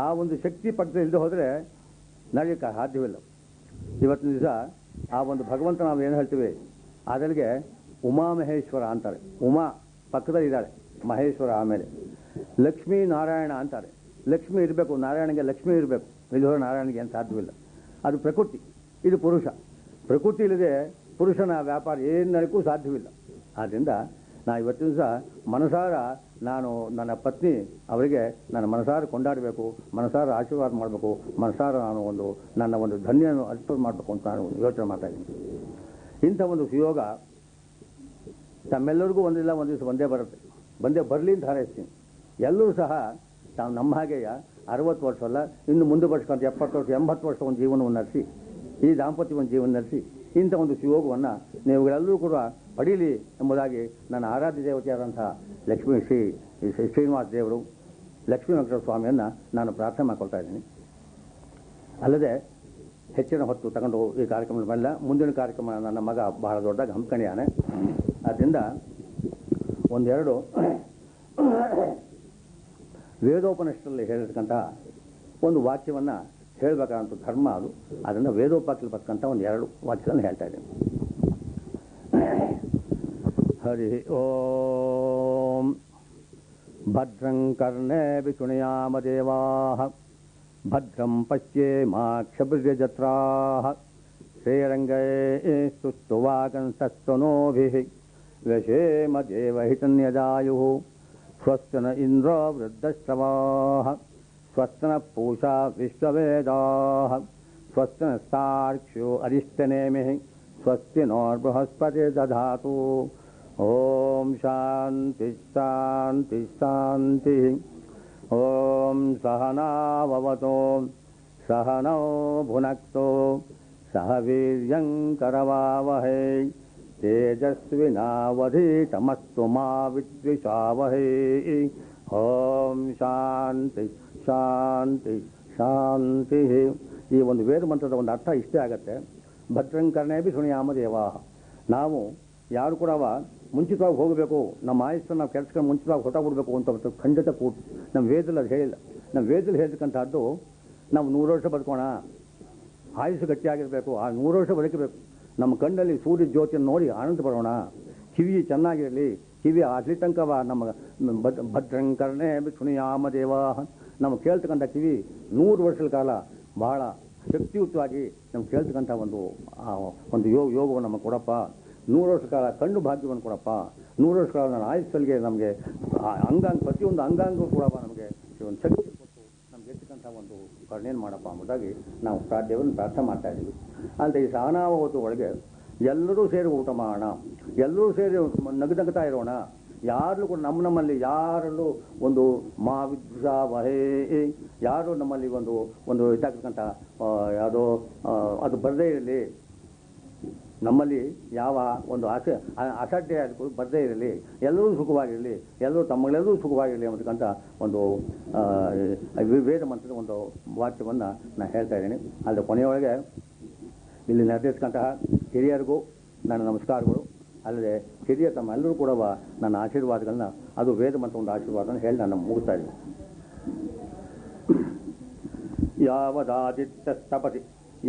ಆ ಒಂದು ಶಕ್ತಿ ಪಕ್ಕದಲ್ಲಿ ಇಲ್ಲದೆ ಹೋದರೆ ನಡೆಯೋಕ್ಕೆ ಸಾಧ್ಯವಿಲ್ಲ. ಇವತ್ತಿನ ದಿವಸ ಆ ಒಂದು ಭಗವಂತ ನಾವು ಏನು ಹೇಳ್ತೀವಿ, ಅದರಿಗೆ ಉಮಾಮಹೇಶ್ವರ ಅಂತಾರೆ. ಉಮಾ ಪಕ್ಕದಲ್ಲಿ ಇದ್ದಾಳೆ, ಮಹೇಶ್ವರ ಆಮೇಲೆ ಲಕ್ಷ್ಮೀ ನಾರಾಯಣ ಅಂತಾರೆ. ಲಕ್ಷ್ಮಿ ಇರಬೇಕು, ನಾರಾಯಣಗೆ ಲಕ್ಷ್ಮಿ ಇರಬೇಕು, ಇದು ನಾರಾಯಣಗೆ ಏನು ಸಾಧ್ಯವಿಲ್ಲ. ಅದು ಪ್ರಕೃತಿ, ಇದು ಪುರುಷ. ಪ್ರಕೃತಿ ಇಲ್ಲದೆ ಪುರುಷನ ವ್ಯಾಪಾರ ಏನು ನಡೆಯಕ್ಕೂ ಸಾಧ್ಯವಿಲ್ಲ. ಆದ್ದರಿಂದ ನಾ ಇವತ್ತಿನ ದಿವಸ ಮನಸಾರ ನಾನು ನನ್ನ ಪತ್ನಿ ಅವರಿಗೆ ನನ್ನ ಮನಸಾರ ಕೊಂಡಾಡಬೇಕು, ಮನಸಾರ ಆಶೀರ್ವಾದ ಮಾಡಬೇಕು, ಮನಸಾರ ನಾನು ನನ್ನ ಒಂದು ಧನ್ಯವನ್ನು ಅರ್ಪಣೆ ಮಾಡಬೇಕು ಅಂತ ನಾನು ಯೋಚನೆ ಮಾಡ್ತಾ ಇದ್ದೀನಿ. ಇಂಥ ಒಂದು ಸುಯೋಗ ತಮ್ಮೆಲ್ಲರಿಗೂ ಒಂದು ದಿವಸ ಬಂದೇ ಬರಲಿ ಅಂತ ಹಾರೈಸ್ತೀನಿ. ಎಲ್ಲರೂ ಸಹ ತಾವು ನಮ್ಮ ಹಾಗೆಯ 60 ವರ್ಷ ಅಲ್ಲ, ಇನ್ನು ಮುಂದೆ ಬರ್ಸ್ಕೊಂತ 70 ವರ್ಷ 80 ವರ್ಷ ಒಂದು ಜೀವನವನ್ನು ನಡೆಸಿ, ಈ ದಾಂಪತ್ಯ ಒಂದು ಜೀವನ ನಡೆಸಿ ಇಂಥ ಒಂದು ಸುಯೋಗವನ್ನು ನೀವುಗಳೆಲ್ಲರೂ ಕೂಡ ಪಡೀಲಿ ಎಂಬುದಾಗಿ ನನ್ನ ಆರಾಧ್ಯ ದೇವತೆಯಾದಂತಹ ಲಕ್ಷ್ಮೀ ಶ್ರೀನಿವಾಸ ದೇವರು, ಲಕ್ಷ್ಮೀ ವೆಂಕಟೇಶ್ವರ ಸ್ವಾಮಿಯನ್ನು ನಾನು ಪ್ರಾರ್ಥನೆ ಮಾಡ್ಕೊಳ್ತಾ ಇದ್ದೀನಿ. ಅಲ್ಲದೆ ಹೆಚ್ಚಿನ ಹೊತ್ತು ತಗೊಂಡು ಈ ಕಾರ್ಯಕ್ರಮ ಬಂದಿಲ್ಲ. ಮುಂದಿನ ಕಾರ್ಯಕ್ರಮ ನನ್ನ ಮಗ ಬಹಳ ದೊಡ್ಡದಾಗಿ ಹಮ್ಮಿಕೊಂಡಿದ್ದಾನೆ. ಆದ್ದರಿಂದ ಒಂದೆರಡು ವೇದೋಪನಿಷತ್ತಲ್ಲಿ ಹೇಳಿರ್ತಕ್ಕಂಥ ಒಂದು ವಾಕ್ಯವನ್ನು ಹೇಳಬೇಕಾದಂಥ ಧರ್ಮ ಅದು. ಅದರಿಂದ ವೇದೋಪನಿಷತ್ತಲ್ಲಿ ಬರ್ತಕ್ಕಂಥ ಒಂದು 2 ವಾಕ್ಯಗಳನ್ನು ಹೇಳ್ತಾ ಇದ್ದೀನಿ. ಹರಿ ಓಂ ಭದ್ರಂ ಕರ್ಣೇಭಿಃ ಶೃಣುಯಾಮ ದೇವಾಃ ಭದ್ರಂ ಪಶ್ಯೇಮಾಕ್ಷಭಿರ್ಯಜತ್ರಾಃ ಶ್ರೀರಂಗೇ ಸ್ತುಷ್ಟುವಾಗಂಸಸ್ತನೋಭಿಃ ವ್ಯಶೇಮ ದೇವಹಿತನ್ಯಜಾಯುಃ ಸ್ವಸ್ತಿ ನ ಇಂದ್ರೋ ವೃದ್ಧಶ್ರವಾಃ ಸ್ವಸ್ತಿ ನಃ ಪೂಷಾ ವಿಶ್ವವೇದಾಃ ಸ್ವಸ್ತಿ ನಸ್ತಾರ್ಕ್ಷ್ಯೋ ಅರಿಷ್ಟನೇಮಿಃ ಸ್ವಸ್ತಿ ನೋರ್ಬೃಹಸ್ಪತಿರ್ದಧಾತು. ಓಂ ಶಾಂತಿ ಶಾಂತಿ ಶಾಂತಿ. ಓಂ ಸಹನಾವವತು ಸಹನೌ ಭುನಕ್ತು ಸಹ ವೀರ್ಯಂಕರವಾವಹೈ ತೇಜಸ್ವಿನಾವಧೀತಮಸ್ತು ಮಾ ವಿದ್ವಿಷಾವಹೈ. ಓಂ ಶಾಂತಿ ಶಾಂತಿ ಶಾಂತಿ. ಈ ಒಂದು ವೇದ ಮಂತ್ರದ ಒಂದು ಅರ್ಥ ಇಷ್ಟೇ ಆಗತ್ತೆ. ಭದ್ರಂಕರ್ಣೇಭಿ ಶೃಣುಯಾಮ ದೇವಾಃ. ನಾವು ಯಾರು ಕೂಡ ಮುಂಚಿತವಾಗಿ ಹೋಗಬೇಕು, ನಮ್ಮ ಆಯುಷ್ಯನ್ನು ನಾವು ಕೆಲಸಕ್ಕೆ ಮುಂಚಿತವಾಗಿ ಹೊರಟೋಗ್ಬಿಡ್ಬೇಕು ಅಂತ ಖಂಡಿತ ನಮ್ಮ ವೇದದಲ್ಲಿ ಅದು ಹೇಳಿಲ್ಲ. ನಮ್ಮ ವೇದದಲ್ಲಿ ಹೇಳ್ತಕ್ಕಂಥದ್ದು ನಾವು 100 ವರ್ಷ ಬದುಕೋಣ, ಆಯುಷು ಗಟ್ಟಿಯಾಗಿರಬೇಕು, ಆ 100 ವರ್ಷ ಬದುಕಬೇಕು. ನಮ್ಮ ಕಣ್ಣಲ್ಲಿ ಸೂರ್ಯ ಜ್ಯೋತಿಯನ್ನು ನೋಡಿ ಆನಂದ ಪಡೋಣ, ಕಿವಿ ಚೆನ್ನಾಗಿರಲಿ, ಕಿವಿ ಅಲ್ಲಿ ತನಕ ನಮ್ಮ ಭದ್ರಂಕರ್ಣೇಭಿ ಶೃಣುಯಾಮ ದೇವಾಃ. ನಾವು ಕೇಳ್ತಕ್ಕಂಥ ಕಿವಿ 100 ವರ್ಷಗಳ ಕಾಲ ಬಹಳ ಶಕ್ತಿಯುತವಾಗಿ ನಮ್ಗೆ ಕೇಳ್ತಕ್ಕಂಥ ಒಂದು ಯೋಗವನ್ನು ನಮಗೆ ಕೊಡಪ್ಪ. 100 ವರ್ಷ ಕಾಲ ಕಣ್ಣು ಭಾಗ್ಯವನ್ನು ಕೊಡಪ್ಪ. 100 ವರ್ಷ ಕಾಲ ನನ್ನ ಆಯುಷ್ಯಲ್ಲಿಗೆ ನಮಗೆ ಪ್ರತಿಯೊಂದು ಅಂಗಾಂಗವೂ ಕೂಡ ನಮಗೆ ಒಂದು ಶಕ್ತಿ ಕೊಟ್ಟು ನಮ್ಗೆ ಎತ್ತಕ್ಕಂಥ ಒಂದು ಕರುಣೆಯನ್ನು ಮಾಡಪ್ಪ ಎಂಬುದಾಗಿ ನಾವು ದೇವರನ್ನು ಪ್ರಾರ್ಥನೆ ಮಾಡ್ತಾ ಇದ್ದೀವಿ. ಅಂದರೆ ಈ ಸಹನಾವವತು ಒಳಗೆ ಎಲ್ಲರೂ ಸೇರಿ ಊಟ ಮಾಡೋಣ, ಎಲ್ಲರೂ ಸೇರಿ ನಗುತ್ತಾ ಇರೋಣ. ಯಾರು ಕೂಡ ನಮ್ಮಲ್ಲಿ ಯಾರಲ್ಲೂ ಒಂದು ಮಹಾವಿದ್ವಿಷಾವಹೇ, ಯಾರು ನಮ್ಮಲ್ಲಿ ಒಂದು ಇದಾಗ್ತಕ್ಕಂಥ ಯಾವುದೋ ಅದು ಬರದೇ ಇರಲಿ. ನಮ್ಮಲ್ಲಿ ಯಾವ ಒಂದು ಅಸಡ್ಡೆ ಬರದೇ ಇರಲಿ, ಎಲ್ಲರೂ ಸುಖವಾಗಿರಲಿ, ಎಲ್ಲರೂ ತಮ್ಮಗಳೆಲ್ಲರೂ ಸುಖವಾಗಿರಲಿ ಅನ್ನತಕ್ಕಂಥ ಒಂದು ವೇದ ಮಂತ್ರದ ಒಂದು ವಾಕ್ಯವನ್ನು ನಾನು ಹೇಳ್ತಾ ಇದ್ದೀನಿ. ಆದರೆ ಕೊನೆಯೊಳಗೆ ಇಲ್ಲಿ ನೆರವೇರಿಸ್ತಕ್ಕಂತಹ ಹಿರಿಯರಿಗೂ ನನ್ನ ನಮಸ್ಕಾರಗಳು. ಅಲ್ಲದೆ ಹಿರಿಯ ತಮ್ಮೆಲ್ಲರೂ ಕೂಡ ನನ್ನ ಆಶೀರ್ವಾದಗಳನ್ನ, ಅದು ವೇದ ಮಂತ್ರ ಒಂದು ಆಶೀರ್ವಾದನ ಹೇಳಿ ನಾನು ಮುಗಿಸ್ತಾ ಇದ್ದೀನಿ. ಯಾವದಾದಿತ್ಯಸ್ತಪತಿ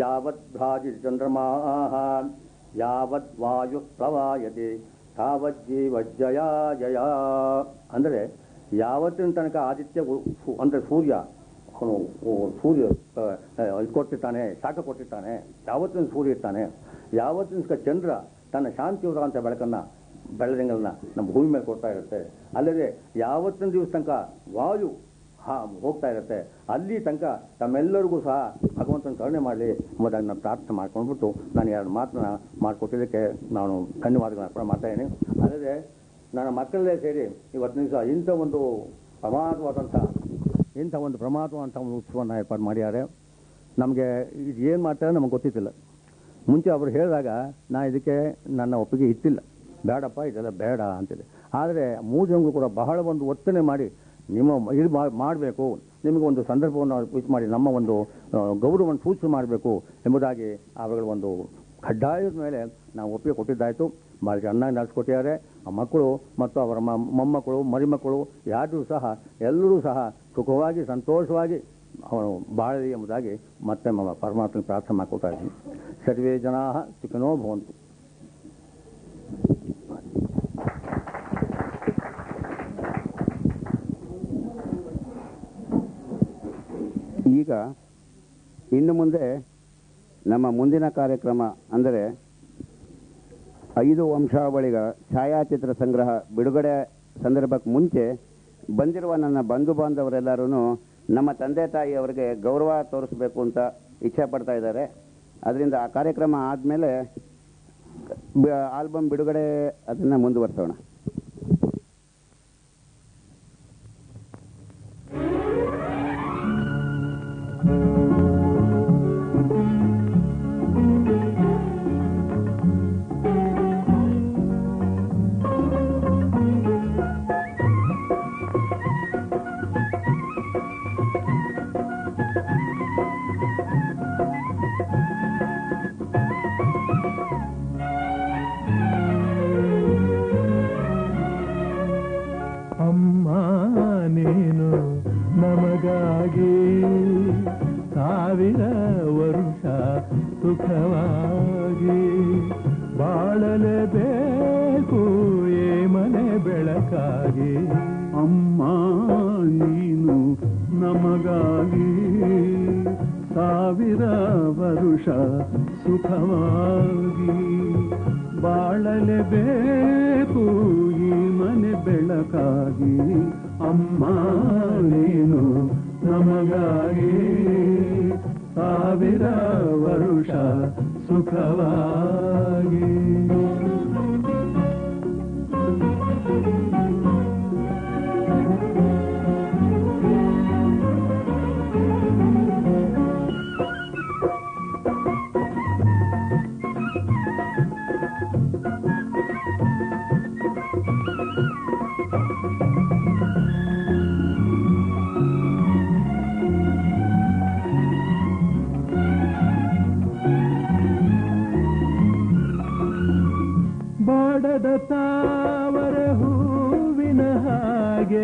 ಯಾವದ್ಭ್ರಾಜಿ ಚಂದ್ರಮಾಃ ಯಾವದ್ವಾಯು ಪ್ರವಾಯತೆ ತಾವಜ್ಜೀವಜ್ಜಯ ಜಯ. ಅಂದರೆ ಯಾವತ್ತಿನ ತನಕ ಆದಿತ್ಯ ಅಂದರೆ ಸೂರ್ಯ ಕೊಟ್ಟಿರ್ತಾನೆ, ಶಾಖ ಕೊಟ್ಟಿರ್ತಾನೆ, ಯಾವತ್ತಿನ ಸೂರ್ಯ ಇರ್ತಾನೆ, ಯಾವತ್ತಿನ ಚಂದ್ರ ತನ್ನ ಶಾಂತಿಯುತ ಅಂತ ಬೆಳದಿಂಗಳನ್ನ ನಮ್ಮ ಭೂಮಿ ಮೇಲೆ ಕೊಡ್ತಾ ಇರುತ್ತೆ. ಅಲ್ಲದೆ ಯಾವತ್ತಿನ ದಿವಸ ತನಕ ವಾಯು ಹೋಗ್ತಾ ಇರುತ್ತೆ, ಅಲ್ಲಿ ತನಕ ತಮ್ಮೆಲ್ಲರಿಗೂ ಸಹ ಭಗವಂತನ ಕರುಣೆ ಮಾಡಲಿ ಎಂಬುದಾಗಿ ನಾನು ಪ್ರಾರ್ಥನೆ ಮಾಡ್ಕೊಂಡ್ಬಿಟ್ಟು ನಾನು 2 ಮಾತನ್ನ ಮಾಡಿಕೊಟ್ಟಿದ್ದಕ್ಕೆ ನಾನು ಧನ್ಯವಾದಗಳನ್ನ ಅರ್ಪಣೆ ಮಾಡ್ತಾ ಇದ್ದೀನಿ. ಅಲ್ಲದೆ ನನ್ನ ಮಕ್ಕಳಲ್ಲೇ ಸೇರಿ ಇವತ್ತಿನ ದಿವಸ ಇಂಥ ಒಂದು ಪ್ರಮಾದವಾದಂಥ ಒಂದು ಉತ್ಸವವನ್ನು ಏರ್ಪಾಡು ಮಾಡಿದ್ದಾರೆ. ನಮಗೆ ಇದು ಏನು ಮಾಡ್ತಾರೆ ನಮಗೆ ಗೊತ್ತಿತ್ತಿಲ್ಲ. ಮುಂಚೆ ಅವರು ಹೇಳಿದಾಗ ಇದಕ್ಕೆ ನನ್ನ ಒಪ್ಪಿಗೆ ಇತ್ತಿಲ್ಲ, ಬೇಡಪ್ಪ ಇದೆಲ್ಲ ಬೇಡ ಅಂತಿದೆ. ಆದರೆ 3 ಜನಗಳು ಕೂಡ ಬಹಳ ಒಂದು ಒತ್ತನೆ ಮಾಡಿ ನಿಮ್ಮ ಇದು ಮಾಡಬೇಕು, ನಿಮಗೆ ಒಂದು ಸಂದರ್ಭವನ್ನು ಇದು ಮಾಡಿ ನಮ್ಮ ಒಂದು ಗೌರವವನ್ನು ಸೂಚನೆ ಮಾಡಬೇಕು ಎಂಬುದಾಗಿ ಅವರುಗಳ ಒಂದು ಕಡ್ಡಾಯದ ಮೇಲೆ ನಾವು ಒಪ್ಪಿಗೆ ಕೊಟ್ಟಿದ್ದಾಯಿತು. ಭಾಳ ಚೆನ್ನಾಗಿ ನಡೆಸ್ಕೊಟ್ಟಿದ್ದಾರೆ. ಆ ಮಕ್ಕಳು ಮತ್ತು ಅವರ ಮೊಮ್ಮಕ್ಕಳು ಮರಿಮಕ್ಕಳು ಯಾರೂ ಸಹ ಎಲ್ಲರೂ ಸಹ ಸುಖವಾಗಿ ಸಂತೋಷವಾಗಿ ಅವನು ಬಾಳಲಿ ಎಂಬುದಾಗಿ ಮತ್ತೆ ಪರಮಾತ್ಮನ ಪ್ರಾರ್ಥನೆ ಮಾಡಿಕೊಳ್ತಾ ಇದ್ದೀನಿ. ಸರ್ವೇ ಜನಾ ಸುಖಿನೋ ಭವಂತು. ಈಗ ಇನ್ನು ಮುಂದೆ ನಮ್ಮ ಮುಂದಿನ ಕಾರ್ಯಕ್ರಮ ಅಂದರೆ 5 ವಂಶಾವಳಿಗಳ ಛಾಯಾಚಿತ್ರ ಸಂಗ್ರಹ ಬಿಡುಗಡೆ ಸಂದರ್ಭಕ್ಕೆ ಮುಂಚೆ ಬಂದಿರುವ ನನ್ನ ಬಂಧು ಬಾಂಧವರೆಲ್ಲರೂ ನಮ್ಮ ತಂದೆ ತಾಯಿಯವರಿಗೆ ಗೌರವ ತೋರಿಸಬೇಕು ಅಂತ ಇಚ್ಛೆ ಪಡ್ತಾ ಇದ್ದಾರೆ. ಅದರಿಂದ ಆ ಕಾರ್ಯಕ್ರಮ ಆದಮೇಲೆ ಆಲ್ಬಮ್ ಬಿಡುಗಡೆ ಅದನ್ನು ಮುಂದುವರಿಸೋಣ. ಸುಖವಾಗಿ ಬಾಳಲೇಬೇಕು ಈ ಮನೆ ಬೆಳಕಾಗಿ. ಅಮ್ಮ ನೀನು ನಮಗಾಗಿ 1000 ವರುಷ ಸುಖವಾಗಿ ಬಾಳಲೇಬೇಕು ಈ ಮನೆ ಬೆಳಕಾಗಿ. ಅಮ್ಮ ನೀನು ನಮಗಾಗಿ 1000 ವರುಷ ಸುಖವಾಗಿ. ಬಾಡದ ತಾವರ ಹೂವಿನ ಹಾಗೆ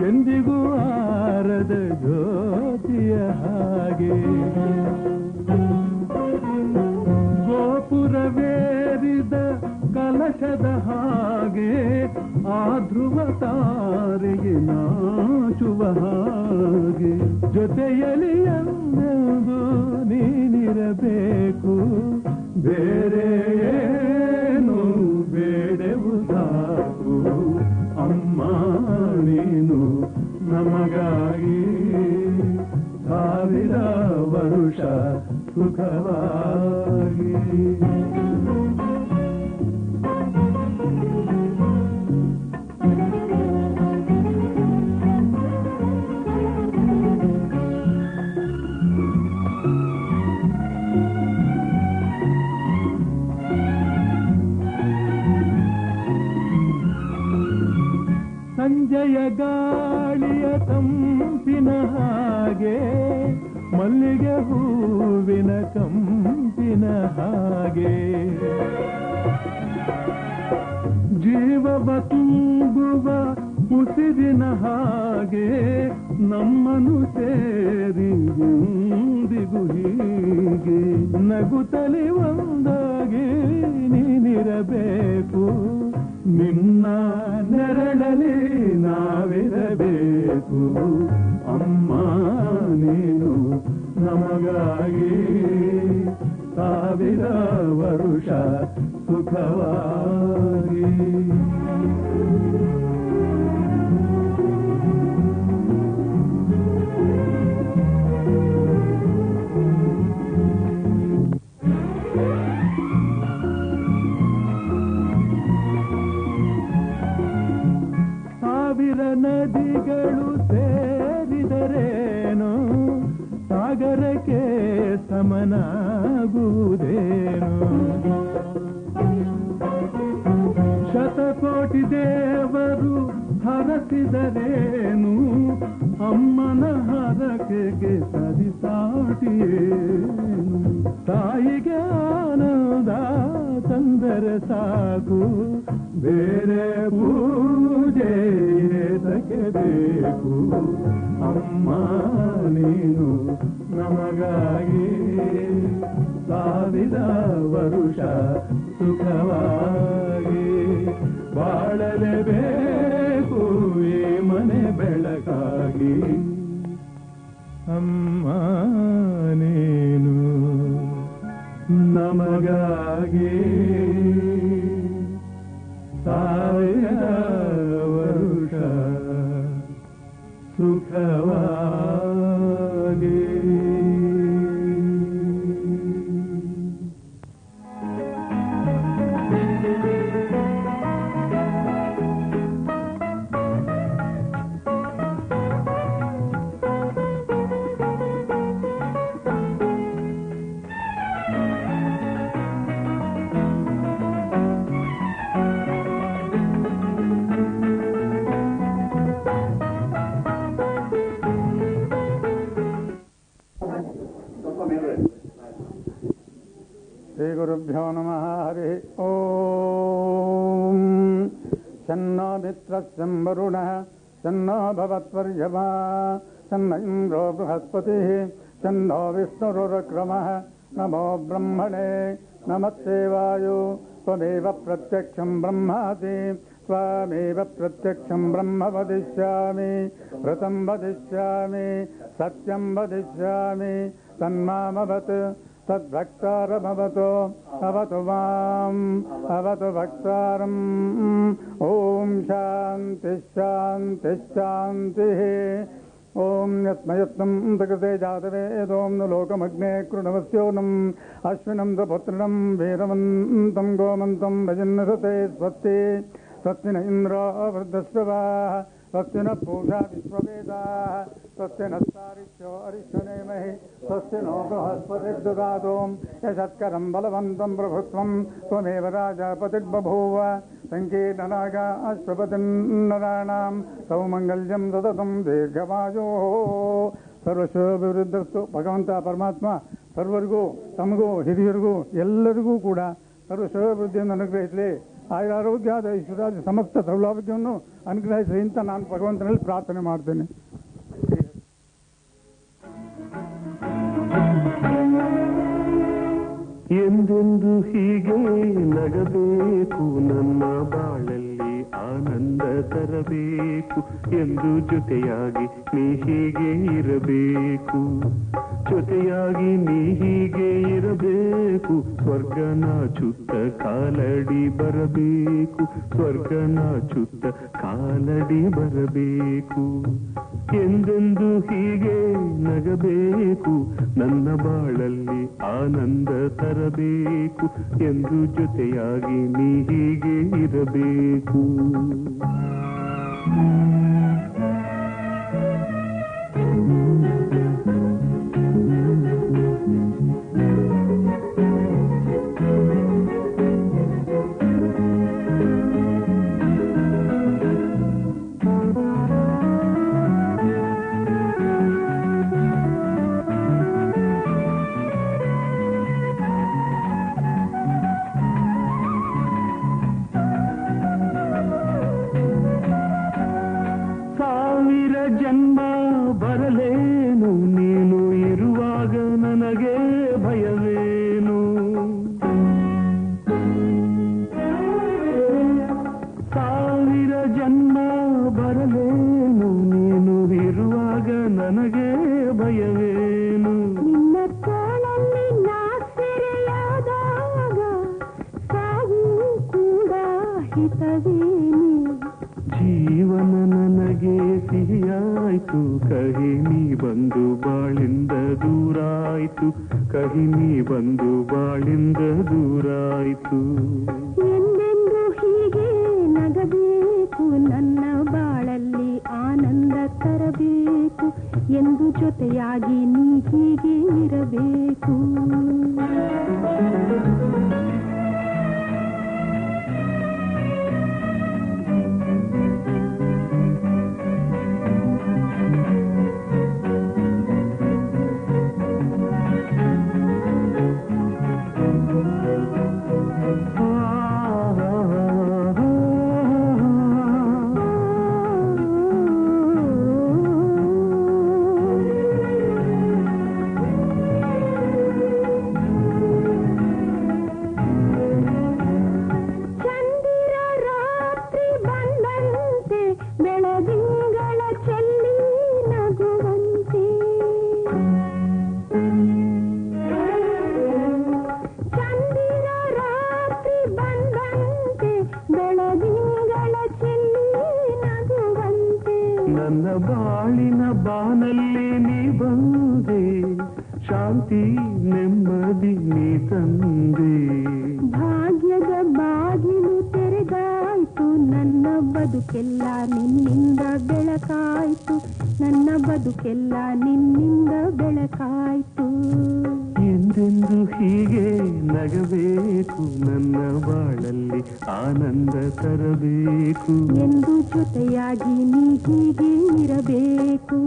ಎಂದಿಗೂ ಆರದ ಜ್ಯೋತಿಯ ಹಾಗೆ ಗೋಪುರವೇರಿದ ಕಲಶದ ಹಾಗೆ ಆ ಧ್ರುವ ತಾರೆಗೆ ನಾಚುವ ಹಾಗೆ ಜೊತೆಯಲ್ಲಿ ಎಂದೆಂದು ನೀನಿರಬೇಕು ಬೇರೆ ಏನು ಬೇಡೆವು ಸಾಕು. ಅಮ್ಮ ನೀನು ನಮಗಾಗಿ 1000 ವರುಷ ಸುಖವಾಗಿ. ಸಂಜೆಯ ಗಾಳಿಯ ತಂಪಿನ ಹಾಗೆ ಮಲ್ಲಿಗೆ ಹೂವಿನ ಕಂಪಿನ ಹಾಗೆ ಜೀವವ ತುಂಬುವ ಉಸಿರಿನ ಹಾಗೆ ನಮ್ಮನ್ನು ಸೇರಿ ಎಂದಿಗೂ ಹೀಗೆ ನಗುತ್ತಲಿ ಒಂದಾಗಿ ನೀನಿರಬೇಕು. ನಿನ್ನ ನೆರಳಲಿ ನಾವಿರಬೇಕು. ಅಮ್ಮ ನೀನು ನಮಗಾಗಿ 1000 ವರುಷ ಸುಖವಾಗಿ. ನದಿಗಳು ಸೇರಿದರೇನು ಸಾಗರ ಹರಕೆ ಸಮನಾಗುವುದೇನು ಶತಕೋಟಿ ದೇವರು ಹರಸಿದರೇನು ಅಮ್ಮನ ಹರಕೆಗೆ ಸರಿಸಾಟಿಯೇನು ತಾಯಿಗೆ ಆನಂದ ತಂದರೆ ಸಾಕು ಬೇರೆ ಪೂಜೆ ಏತಕ್ಕೆ ಬೇಕು ಅಮ್ಮ ನೀನು ನಮಗಾಗಿ ಸಾವಿರ ವರುಷ ಸುಖವಾಗಿ ಬಾಳಲೇಬೇಕು ಈ ಮನೆ ಬೆಳಕಾಗಿ ಅಮ್ಮ ನೀನು ನಮಗಾಗಿ ಸಾವಿರ ವರುಷ ಸುಖವಾಗಿ श्रीगुरुभ्यो नमः हरि ओम शन्नो मित्रस्य वरुणः शन्नो भवत्वर्यमा शन्न इन्द्रो बृहस्पतिः शन्नो विष्णुरुक्रमः नमो ब्रह्मणे नमस्तेवायो त्वमेव प्रत्यक्षं ब्रह्मासि त्वमेव प्रत्यक्षं ब्रह्म वदिष्यामि व्रतं वदिष्यामि सत्यं वदिष्यामि तन्मामवत् तद्भक्तारमवतो अवतु माम् अवतु भक्तारम् ॐ शान्तिः शान्तिः शान्तिः ॐ यस्मयत्नं प्रकृते जातवेदों न लोकमग्ने कृणवस्योनम् अश्विनं सुपुत्रणं वीरवन्तं गोमन्तं भजन्नसते स्वस्ति स्वस्ति न इन्द्रो वृद्धश्रवाः स्वस्ति न पूषा विश्ववेदाः स्वस्ति नस्तारिष्यो अरिष्टनेमहि स्वस्ति नो बृहस्पतिर्ददातु यशत्करं बलवन्तं प्रभुत्वं त्वमेव राजापतिर्बभूव संकीर्तनागा अश्वपतिर्नराणां सौमङ्गल्यं सततं दीर्घमायोः ಸರ್ವಶೋಭಿವೃದ್ಧಸ್ತು. ಭಗವಂತ ಪರಮಾತ್ಮ ಸರ್ವರಿಗೂ ತಮಗೂ ಹಿರಿಯರಿಗೂ ಎಲ್ಲರಿಗೂ ಕೂಡ ಸರ್ವಶೋಭಿವೃದ್ಧಿಯನ್ನು ಅನುಗ್ರಹಿಸಲಿ. ಆಯುರಾರೋಗ್ಯದ ಐಶ್ವರ್ಯಾದ ಸಮಸ್ತ ಸೌಲಭ್ಯವನ್ನು ಅನುಗ್ರಹಿಸಲಿ ಅಂತ ನಾನು ಭಗವಂತನಲ್ಲಿ ಪ್ರಾರ್ಥನೆ ಮಾಡ್ತೇನೆ. ಎಂದೆಂದು ಹೀಗೆ ನಗಬೇಕು ನನ್ನ ಬಾಳಲ್ಲಿ ಆನಂದ ತರಬೇಕು ಎಂದು ಜೊತೆಯಾಗಿ ನೀ ಹೀಗೆ ಇರಬೇಕು ಜೊತೆಯಾಗಿ ನೀ ಹೀಗೆ ಇರಬೇಕು ಸ್ವರ್ಗನ ಚುತ್ತ ಕಾಲಡಿ ಬರಬೇಕು ಸ್ವರ್ಗನ ಚುತ್ತ ಕಾಲಡಿ ಬರಬೇಕು ಎಂದೆಂದು ಹೀಗೆ ನಗಬೇಕು ನನ್ನ ಬಾಳಲ್ಲಿ ಆನಂದ ತರಬೇಕು ಎಂದು ಜೊತೆಯಾಗಿ ನೀ ಹೀಗೆ ಇರಬೇಕು ಜನ್ಮ ಬರಲೇನು ನೀನು ಇರುವಾಗ ನನಗೆ ಭಯವೇನು ಸಾವಿರ ಜನ್ಮ ಬರಲೇನು ನೀನು ಇರುವಾಗ ನನಗೆ ಭಯವೇನು ನಿನ್ನ ತೋಳಲ್ಲಿ ನಾ ಸೆರೆಯಾದಾಗ ಸಾವು ಕೂಡ ಹಿತವೇನು ಜೀವನ ನನಗೆ ಸಿಹಿಯಾಯ್ತು ಕಹಿ ನೀ ಬಂದು ಬಾಳಿಂದ ದೂರಾಯ್ತು ಕಹಿ ನೀ ಬಂದು ಬಾಳಿಂದ ದೂರಾಯ್ತು ಎಂದೆಂದು ಹೀಗೆ ನಗಬೇಕು ನನ್ನ ಬಾಳಲ್ಲಿ ಆನಂದ ತರಬೇಕು ಎಂದು ಜೊತೆಯಾಗಿ ನೀ ಹೀಗೆ ಇರಬೇಕು. ನನ್ನ ಬಾಳಿನ ಬಾನಲ್ಲಿ ನೀ ಬಂದೆ, ಶಾಂತಿ ನೆಮ್ಮದಿ ನೀ ತಂದೆ. ಭಾಗ್ಯದ ಬಾಗಿಲು ತೆರೆದಾಯ್ತು, ನನ್ನ ಬದುಕೆಲ್ಲ ನಿನ್ನಿಂದ ಬೆಳಕಾಯ್ತು, ನನ್ನ ಬದುಕೆಲ್ಲ ನಿನ್ನಿಂದ ಬೆಳಕಾಯ್ತು. ಎಂದೆಂದು ಹೀಗೆ ನಗಬೇಕು, ನನ್ನ ಬಾಳಲ್ಲಿ ಆನಂದ ತರಬೇಕು. ಎಂದು ಜೊತೆಯಾಗಿ ನೀ ಹೀಗೆ ಇರಬೇಕು,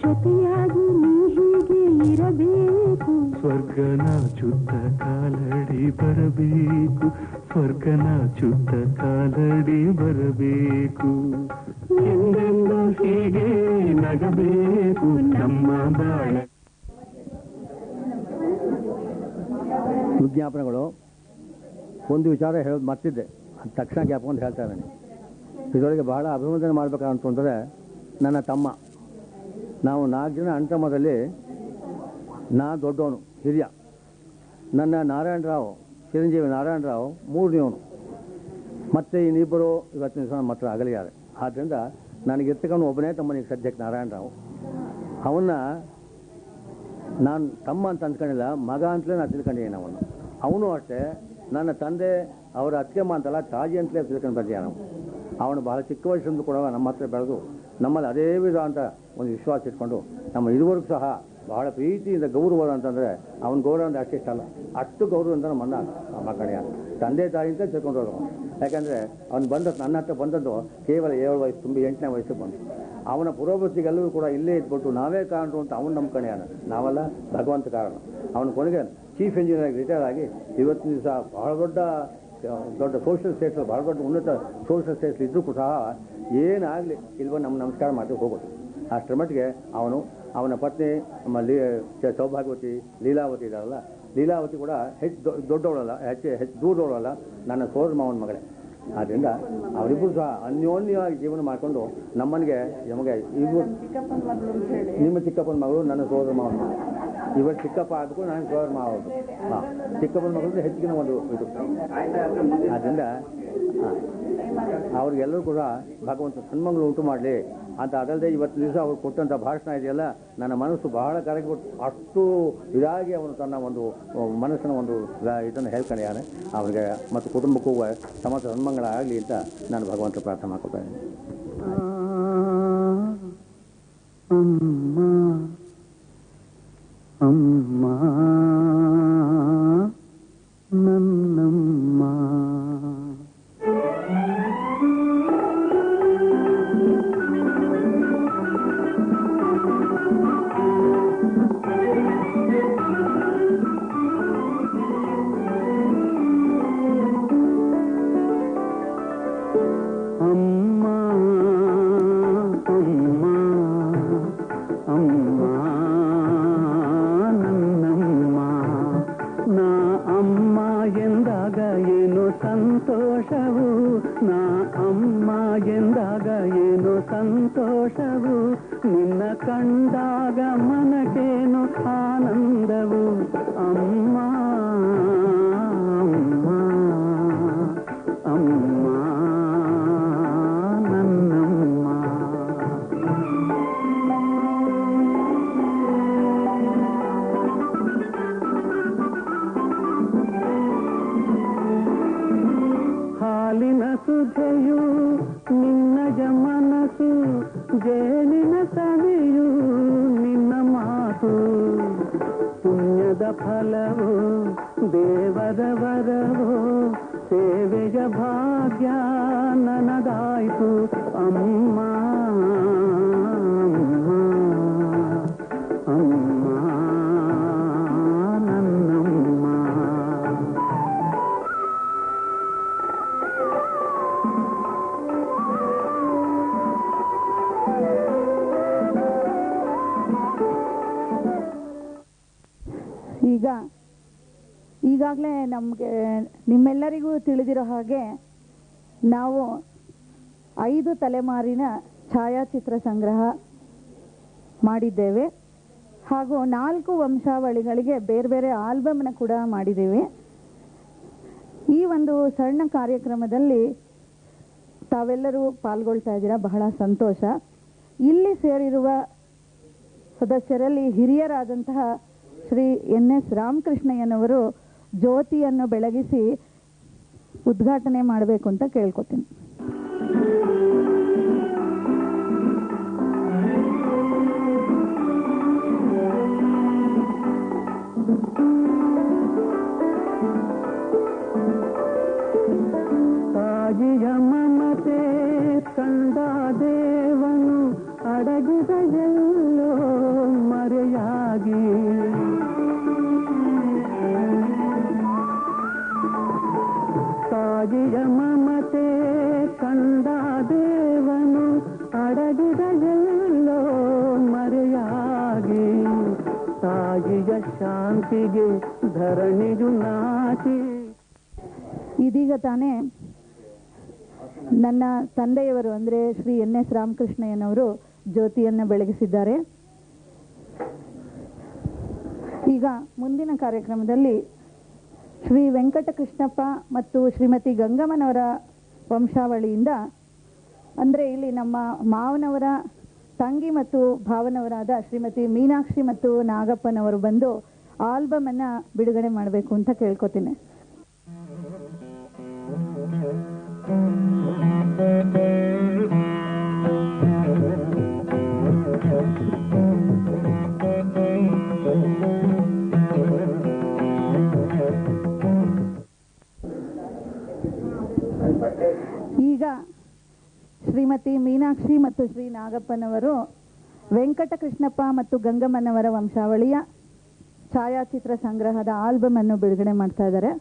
ಜೊತೆಯಾಗಿ ನೀ ಹೀಗೆ ಇರಬೇಕು. ಸ್ವರ್ಗನ ಚುತ್ತ ಕಾಲಡಿ ಬರಬೇಕು, ಸ್ವರ್ಗನ ಚುತ್ತ ಕಾಲಡಿ ಬರಬೇಕು. ಎಂದೆಂದು ಹೀಗೆ ನಗಬೇಕು ನಮ್ಮ ಬಾಳ. ವಿಜ್ಞಾಪನೆಗಳು ಒಂದು ವಿಚಾರ ಹೇಳೋದು ಮರ್ತಿದ್ದೆ, ಅದು ತಕ್ಷಣ ಜ್ಞಾಪಕ ಹೇಳ್ತಾ ಇದ್ದೀನಿ. ಇದರೊಳಗೆ ಬಹಳ ಅಭಿನಂದನೆ ಮಾಡಬೇಕಂತಂದರೆ ನನ್ನ ತಮ್ಮ, ನಾವು 4 ಜನ ಅಣ್ಣ ತಮ್ಮದಲ್ಲಿ ನಾ ದೊಡ್ಡವನು, ಹಿರಿಯ. ನನ್ನ ನಾರಾಯಣರಾವ್, ಚಿರಂಜೀವಿ ನಾರಾಯಣರಾವ್ 3ನೇವನು, ಮತ್ತು ಇನ್ನಿಬ್ಬರು ಇವತ್ತಿನ ದಿವಸ ನಮ್ಮ ಹತ್ರ ಅಗಲಿದ್ದಾರೆ. ಆದ್ದರಿಂದ ನನಗಿರ್ತಕ್ಕಂಥ ಒಬ್ಬನೇ ತಮ್ಮನಿಗೆ ಸದ್ಯಕ್ಕೆ ನಾರಾಯಣರಾವ್. ಅವನ್ನ ನಾನು ತಮ್ಮ ಅಂತ ಅಂದ್ಕೊಂಡಿಲ್ಲ, ಮಗ ಅಂತಲೇ ನಾನು ತಿಳ್ಕೊಂಡಿದ್ದೀನಿ ಅವನು. ಅವನು ಅಷ್ಟೇ ನನ್ನ ತಂದೆ ಅವರ ಅತ್ತಿಗೆಮ್ಮ ಅಂತಲ್ಲ, ತಾಜಿ ಅಂತಲೇ ತಿಳ್ಕೊಂಡು ಬಂದಿದ್ದಾನೆ ನಾವು. ಅವನು ಬಹಳ ಚಿಕ್ಕ ವಯಸ್ಸಿಂದ ಕೂಡ ನಮ್ಮ ಹತ್ರ ಬೆಳೆದು ನಮ್ಮಲ್ಲಿ ಅದೇ ವಿಧ ಅಂತ ಒಂದು ವಿಶ್ವಾಸ ಇಟ್ಕೊಂಡು ನಮ್ಮ ಇದುವರೆಗೂ ಸಹ ಬಹಳ ಪ್ರೀತಿಯಿಂದ ಗೌರವ ಅಂತಂದರೆ ಅವನ ಗೌರವ ಅಂದರೆ ಅಷ್ಟಿಷ್ಟ ಅಲ್ಲ, ಅಷ್ಟು ಗೌರವದಿಂದ ನಮ್ಮನ್ನ ಮಕ್ಕಳಿಯ ತಂದೆ ತಾಯಿ ಅಂತ ತಿಳ್ಕೊಂಡವರು. ಯಾಕಂದರೆ ಅವನು ಬಂದದ್ದು ನನ್ನ ಹತ್ರ ಬಂದದ್ದು ಕೇವಲ 7 ವಯಸ್ಸು ತುಂಬಿ 8ನೇ ವಯಸ್ಸಿಗೆ ಬಂದು ಅವನ ಪುರೋಗತಿಗೆಲ್ಲವೂ ಕೂಡ ಇಲ್ಲೇ ಇದ್ಬಿಟ್ಟು ನಾವೇ ಕಾರಣರು ಅಂತ ಅವನು ನಂಬ್ಕೊಂಡ್ಯಾನ, ನಾವೆಲ್ಲ ಭಗವಂತ ಕಾರಣ. ಅವನ ಕೊನೆಗೆ ಚೀಫ್ ಇಂಜಿನಿಯರ್ ರಿಟೈರ್ ಆಗಿ ಇವತ್ತಿನ ದಿವಸ ಬಹಳ ದೊಡ್ಡ ಸೋಷಿಯಲ್ ಸ್ಟೇಟ್ಸ್, ಬಹಳ ದೊಡ್ಡ ಉನ್ನತ ಸೋಷಿಯಲ್ ಸ್ಟೇಟ್ಸ್ ಇದ್ರೂ ಕೂಡ ಏನಾಗಲಿ ಇಲ್ವೋ ನಮ್ಮ ನಮಸ್ಕಾರ ಮಾಡಿ ಹೋಗೋದು. ಅಷ್ಟರ ಮಟ್ಟಿಗೆ ಅವನ ಪತ್ನಿ ನಮ್ಮ ಸೌಭಾಗ್ಯವತಿ ಲೀಲಾವತಿ ಇದ್ದಾರಲ್ಲ, ಲೀಲಾವತಿ ಕೂಡ ಹೆಚ್ಚು ದೊಡ್ಡವಳಲ್ಲ, ಹೆಚ್ಚು ದೂರದವಳಲ್ಲ, ನನ್ನ ಸೋದರ ಮಾವನ ಮಗಳೇ. ಆದ್ದರಿಂದ ಅವರಿಬ್ಬರು ಸಹ ಅನ್ಯೋನ್ಯವಾಗಿ ಜೀವನ ಮಾಡಿಕೊಂಡು ನಮಗೆ ಇವರು ನಿಮ್ಮ ಚಿಕ್ಕಪ್ಪನ ಮಗಳು ನನ್ನ ಸೋದರ ಮಾವನ ಮಗಳು, ಇವರು ಚಿಕ್ಕಪ್ಪ ಆದಕ್ಕೂ ನಾನು ಸೋದರ ಮಾವ. ಹಾಂ, ಚಿಕ್ಕಪ್ಪನ ಮಗಳು ಹೆಚ್ಚಿನ ಒಂದು ಇದು. ಆದ್ದರಿಂದ ಅವ್ರಿಗೆಲ್ಲರೂ ಕೂಡ ಭಗವಂತ ಸನ್ಮಂಗಳು ಉಂಟು ಮಾಡಲಿ ಅಂತ. ಅದಲ್ಲದೆ ಇವತ್ತು ದಿವಸ ಅವ್ರು ಕೊಟ್ಟಂಥ ಭಾಷಣ ಇದೆಯಲ್ಲ, ನನ್ನ ಮನಸ್ಸು ಬಹಳ ಕರಗಿಬಿಟ್ಟು ಅಷ್ಟು ಇದಾಗಿ ಅವನು ತನ್ನ ಒಂದು ಮನಸ್ಸಿನ ಒಂದು ಇದನ್ನು ಹೇಳ್ಕೊಂಡಿದ್ದಾನೆ. ಅವರಿಗೆ ಮತ್ತು ಕುಟುಂಬಕ್ಕೂ ಸಮಸ್ತ ಸನ್ಮಂಗಳಾಗಲಿ ಅಂತ ನಾನು ಭಗವಂತ ಪ್ರಾರ್ಥನೆ ಮಾಡ್ಕೊಳ್ತಾ ಇದ್ದೀನಿ. ಅಮ್ಮ ನನ್ನಮ್ಮ, ಅಮ್ಮ ಅಮ್ಮ ಅಮ್ಮ ನನ್ನಮ್ಮ. ನಾ ಅಮ್ಮ ಎಂದಾಗ ಏನು ಸಂತೋಷವು, ನಾ ಅಮ್ಮ ಎಂದಾಗ ಏನು ಸಂತೋಷವು, ನಿನ್ನ ಕಂಡಾಗ ಮನಕೇನು ಆನಂದವು. ಅಮ್ಮ ಅಮ್ಮ ಅಮ್ಮ ನನ್ನಮ್ಮ. ಹಾಲಿನ ಸುಧೆಯು ನಿನ್ನಜ ಮನಸ್ಸು, ಜೇನಿನ ಸವಿಯು ನಿನ್ನ ಮಾತು, ಶ್ರಮದ ಫಲವೋ ದೇವರ ವರವೋ ಸೇವೆಯ ಭಾಗ್ಯ ನನಗಾಯ್ತು ಅಮ್ಮ ಅಮ್ಮ ಅಮ್ಮ ನನ್ನಮ್ಮ. ಈಗಾಗಲೇ ನಮಗೆ ನಿಮ್ಮೆಲ್ಲರಿಗೂ ತಿಳಿದಿರೋ ಹಾಗೆ ನಾವು 5 ತಲೆಮಾರಿನ ಛಾಯಾಚಿತ್ರ ಸಂಗ್ರಹ ಮಾಡಿದ್ದೇವೆ ಹಾಗೂ 4 ವಂಶಾವಳಿಗಳಿಗೆ ಬೇರೆ ಬೇರೆ ಆಲ್ಬಮ್ನ ಕೂಡ ಮಾಡಿದ್ದೇವೆ. ಈ ಒಂದು ಸಣ್ಣ ಕಾರ್ಯಕ್ರಮದಲ್ಲಿ ತಾವೆಲ್ಲರೂ ಪಾಲ್ಗೊಳ್ತಾ ಇದ್ದೀರಾ, ಬಹಳ ಸಂತೋಷ. ಇಲ್ಲಿ ಸೇರಿರುವ ಸದಸ್ಯರಲ್ಲಿ ಹಿರಿಯರಾದಂತಹ ಶ್ರೀ NS ರಾಮಕೃಷ್ಣಯ್ಯನವರು ಜ್ಯೋತಿಯನ್ನು ಬೆಳಗಿಸಿ ಉದ್ಘಾಟನೆ ಮಾಡಬೇಕು ಅಂತ ಕೇಳ್ಕೊತೀನಿ. ತಾಯಿಯ ಮಮತೆ ಕಂಡ ದೇವನು ಅಡಗಿದ ಎಲ್ಲೋ ಮರೆಯಾಗಿ ತಾಯಿಯ ಮಮತೆ ಕಂಡ ದೇವನು ಅಡಗಿದ ಎಲ್ಲೋ ಮರೆಯಾಗಿ ತಾಯಿಯ ಶಾಂತಿಗೆ ಧರಣಿಯು ನಾಟಿ. ಇದೀಗ ತಾನೇ ನನ್ನ ತಂದೆಯವರು ಅಂದರೆ ಶ್ರೀ NS ರಾಮಕೃಷ್ಣಯ್ಯನವರು ಜ್ಯೋತಿಯನ್ನು ಬೆಳಗಿಸಿದ್ದಾರೆ. ಈಗ ಮುಂದಿನ ಕಾರ್ಯಕ್ರಮದಲ್ಲಿ ಶ್ರೀ ವೆಂಕಟಕೃಷ್ಣಪ್ಪ ಮತ್ತು ಶ್ರೀಮತಿ ಗಂಗಮ್ಮನವರ ವಂಶಾವಳಿಯಿಂದ, ಅಂದರೆ ಇಲ್ಲಿ ನಮ್ಮ ಮಾವನವರ ತಂಗಿ ಮತ್ತು ಭಾವನವರಾದ ಶ್ರೀಮತಿ ಮೀನಾಕ್ಷಿ ಮತ್ತು ನಾಗಪ್ಪನವರು ಬಂದು ಆಲ್ಬಮನ್ನು ಬಿಡುಗಡೆ ಮಾಡಬೇಕು ಅಂತ ಕೇಳ್ಕೊತೀನಿ. ಈಗ ಶ್ರೀಮತಿ ಮೀನಾಕ್ಷಿ ಮತ್ತು ಶ್ರೀ ನಾಗಪ್ಪನವರು ವೆಂಕಟಕೃಷ್ಣಪ್ಪ ಮತ್ತು ಗಂಗಮ್ಮನವರ ವಂಶಾವಳಿಯ ಛಾಯಾಚಿತ್ರ ಸಂಗ್ರಹದ ಆಲ್ಬಮ್ ಅನ್ನು ಬಿಡುಗಡೆ ಮಾಡ್ತಾ ಇದ್ದಾರೆ.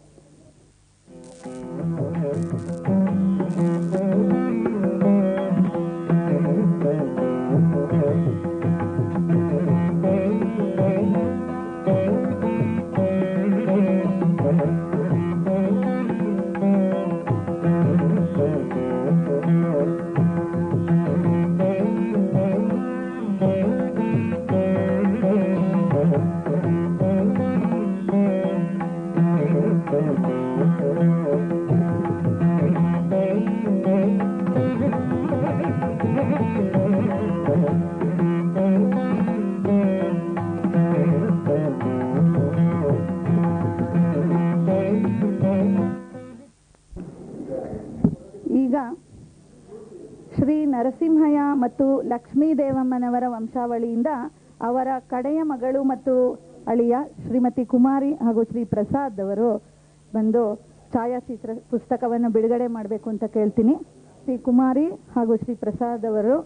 ಈಗ ಶ್ರೀ ನರಸಿಂಹಯ್ಯ ಮತ್ತು ಲಕ್ಷ್ಮೀ ದೇವಮ್ಮನವರ ವಂಶಾವಳಿಯಿಂದ ಅವರ ಕಡೆಯ ಮಗಳು ಮತ್ತು ಅಳಿಯ ಶ್ರೀಮತಿ ಕುಮಾರಿ ಹಾಗೂ ಶ್ರೀ ಪ್ರಸಾದ್ ಅವರು ಬಂದು ಛಾಯಾಚಿತ್ರ ಪುಸ್ತಕವನ್ನು ಬಿಡುಗಡೆ ಮಾಡಬೇಕು ಅಂತ ಕೇಳ್ತೀನಿ. ಶ್ರೀ ಕುಮಾರಿ ಹಾಗೂ ಶ್ರೀ ಪ್ರಸಾದ್ ಅವರು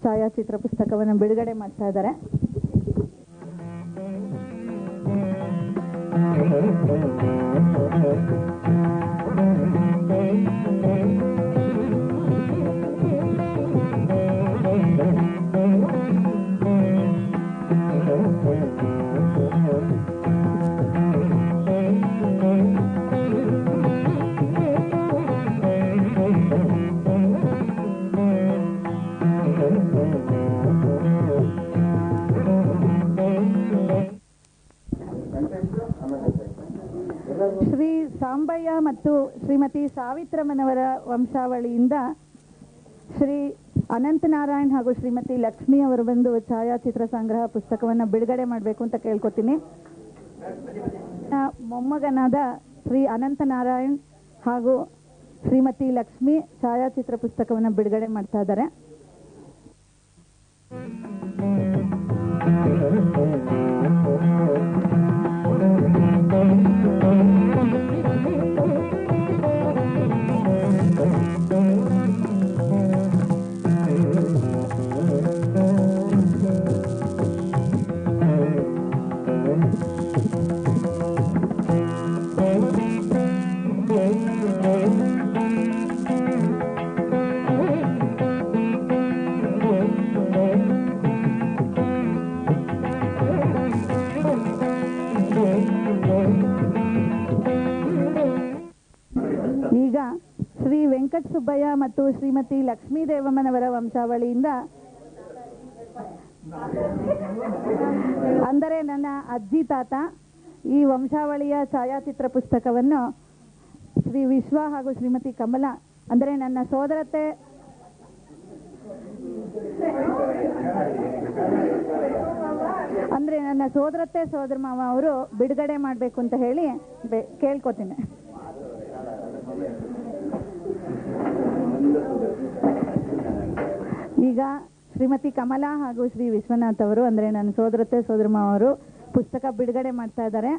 ಛಾಯಾಚಿತ್ರ ಪುಸ್ತಕವನ್ನು ಬಿಡುಗಡೆ ಮಾಡ್ತಾ ಇದ್ದಾರೆ. ಶ್ರೀ ಸಾಂಬಯ್ಯ ಮತ್ತು ಶ್ರೀಮತಿ ಸಾವಿತ್ರಮ್ಮನವರ ವಂಶಾವಳಿಯಿಂದ ಶ್ರೀ ಅನಂತನಾರಾಯಣ್ ಹಾಗೂ ಶ್ರೀಮತಿ ಲಕ್ಷ್ಮಿ ಅವರು ಬಂದು ಛಾಯಾಚಿತ್ರ ಸಂಗ್ರಹ ಪುಸ್ತಕವನ್ನು ಬಿಡುಗಡೆ ಮಾಡಬೇಕು ಅಂತ ಕೇಳ್ಕೊತೀನಿ. ಮೊಮ್ಮಗನಾದ ಶ್ರೀ ಅನಂತನಾರಾಯಣ್ ಹಾಗೂ ಶ್ರೀಮತಿ ಲಕ್ಷ್ಮಿ ಛಾಯಾಚಿತ್ರ ಪುಸ್ತಕವನ್ನು ಬಿಡುಗಡೆ ಮಾಡ್ತಾ ಇದ್ದಾರೆ. ವೆಂಕಟಸುಬ್ಬಯ್ಯ ಮತ್ತು ಶ್ರೀಮತಿ ಲಕ್ಷ್ಮೀ ದೇವಮ್ಮನವರ ವಂಶಾವಳಿಯಿಂದ, ಅಂದರೆ ನನ್ನ ಅಜ್ಜಿ ತಾತ, ಈ ವಂಶಾವಳಿಯ ಛಾಯಾಚಿತ್ರ ಪುಸ್ತಕವನ್ನು ಶ್ರೀ ವಿಶ್ವ ಹಾಗೂ ಶ್ರೀಮತಿ ಕಮಲಾ, ಅಂದರೆ ನನ್ನ ಸೋದರತೆ ಸೋದರ ಮಾವ ಅವರು ಬಿಡುಗಡೆ ಮಾಡಬೇಕು ಅಂತ ಹೇಳಿ ಕೇಳ್ಕೊತೀನಿ. ಈಗ ಶ್ರೀಮತಿ ಕಮಲಾ ಹಾಗೂ ಶ್ರೀ ವಿಶ್ವನಾಥ್ ಅವರು, ಅಂದರೆ ನನ್ನ ಸೋದರತೆ ಸೋದರ ಮಾವ ಅವರು ಪುಸ್ತಕ ಬಿಡುಗಡೆ ಮಾಡ್ತಾ ಇದ್ದಾರೆ.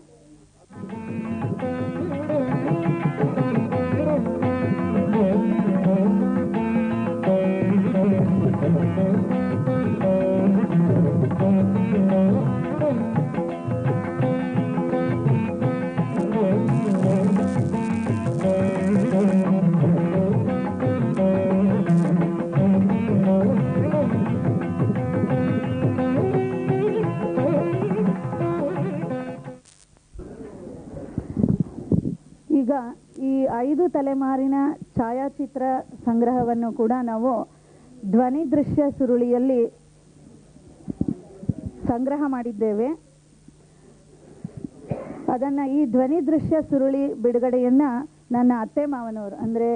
ಈಗ ಈ 5 ತಲೆಮಾರಿನ ಛಾಯಾಚಿತ್ರ ಸಂಗ್ರಹವನ್ನು ಕೂಡ ನಾವು ಧ್ವನಿ ದೃಶ್ಯ ಸುರುಳಿಯಲ್ಲಿ ಸಂಗ್ರಹ ಮಾಡಿದ್ದೇವೆ. ಅದನ್ನು ಈ ಧ್ವನಿ ದೃಶ್ಯ ಸುರುಳಿ ಬಿಡುಗಡೆಯನ್ನ ನನ್ನ ಅತ್ತೆ ಮಾವನವರು, ಅಂದರೆ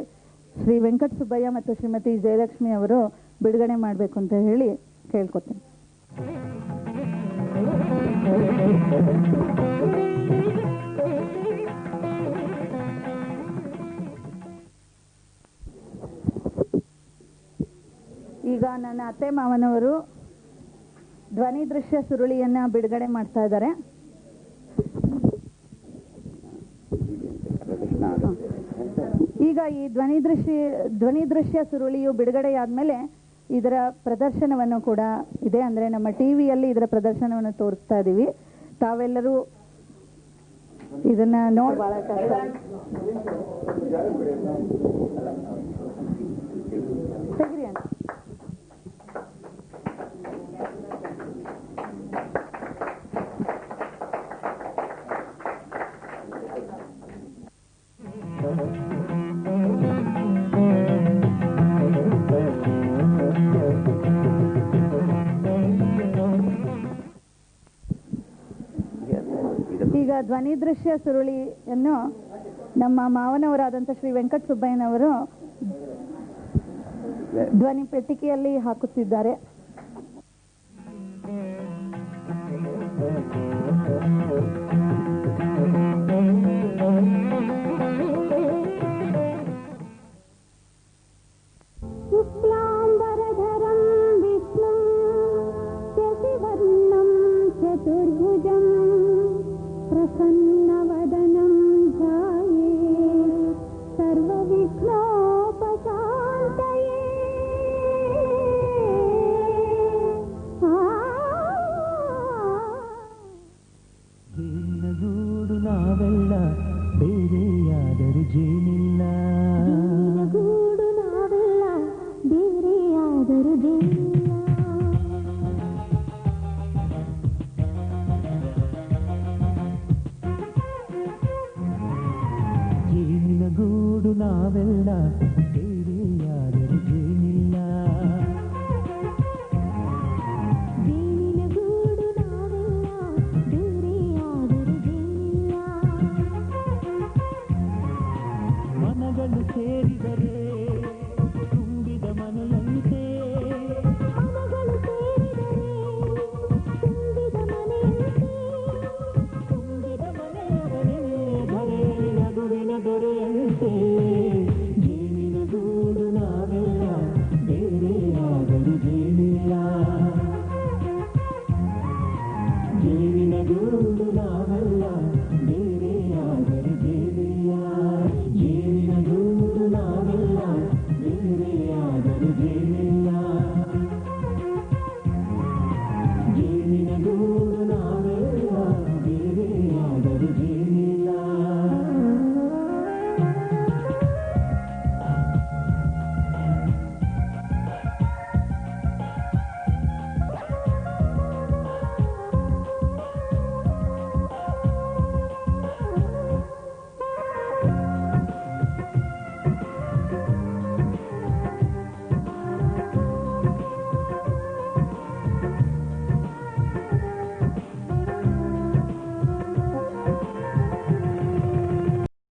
ಶ್ರೀ ವೆಂಕಟಸುಬ್ಬಯ್ಯ ಮತ್ತು ಶ್ರೀಮತಿ ಜಯಲಕ್ಷ್ಮಿ ಅವರು ಬಿಡುಗಡೆ ಮಾಡಬೇಕು ಅಂತ ಹೇಳಿ ಕೇಳ್ಕೊತೀನಿ. ಈಗ ನನ್ನ ಅತ್ತೆ ಮಾವನವರು ಧ್ವನಿ ದೃಶ್ಯ ಸುರುಳಿಯನ್ನ ಬಿಡುಗಡೆ ಮಾಡ್ತಾ ಇದ್ದಾರೆ. ಈಗ ಈ ಧ್ವನಿ ದೃಶ್ಯ ಸುರುಳಿಯು ಬಿಡುಗಡೆಯಾದ್ಮೇಲೆ ಇದರ ಪ್ರದರ್ಶನವನ್ನು ಕೂಡ ಇದೆ, ಅಂದ್ರೆ ನಮ್ಮ ಟಿವಿಯಲ್ಲಿ ಇದರ ಪ್ರದರ್ಶನವನ್ನು ತೋರಿಸ್ತಾ ಇದೀವಿ. ತಾವೆಲ್ಲರೂ ಇದನ್ನ ನೋಡಿ ಬಹಳ ಕಷ್ಟ. ತೆಗಿರಿ ಅಂತ. ಈಗ ಧ್ವನಿ ದೃಶ್ಯ ಸುರುಳಿಯನ್ನು ನಮ್ಮ ಮಾವನವರಾದಂಥ ಶ್ರೀ ವೆಂಕಟಸುಬ್ಬಯ್ಯನವರು ಧ್ವನಿ ಪೆಟ್ಟಿಗೆಯಲ್ಲಿ ಹಾಕುತ್ತಿದ್ದಾರೆ. शुक्लाम्बरधरं विष्णुं शशिवर्णं चतुर्भुजं प्रसन्नवदनं ध्यायेत् सर्वविघ्नोपशान्तये. ಜೇನಿನಗೂಡು ನಾವೆಲ್ಲ ಬೇರೆಯಾದರೂ ಜೇನಿಲ್ಲ, ಗೂಡು ನಾವೆಲ್ಲ ಬೇರೆಯಾದರೂ ಜೇನಿಲ್ಲ. ಜೇನಿನಗೂಡು ನಾವೆಲ್ಲ ಬೇರೆಯಾದರೂ ಜೇನಿಲ್ಲ, ಜೇನಿನ ಗೂಡು ನಾವೆಲ್ಲ ಬೇರೆಯಾದರೂ ಜೇನಿಲ್ಲ. ಮನಗಳು ಸೇರಿದರೆ ತುಂಬಿದ ಮನೆಯಂತೆ, ಮನಗಳು ಸೇರಿದರೆ ತುಂಬಿದ ಮನೆಯಂತೆ, ತುಂಬಿದ ಮನೆಯೊಡನೆ ಧರೆಯ ನಡುವಿನ ದೊರೆಯಂತೆ.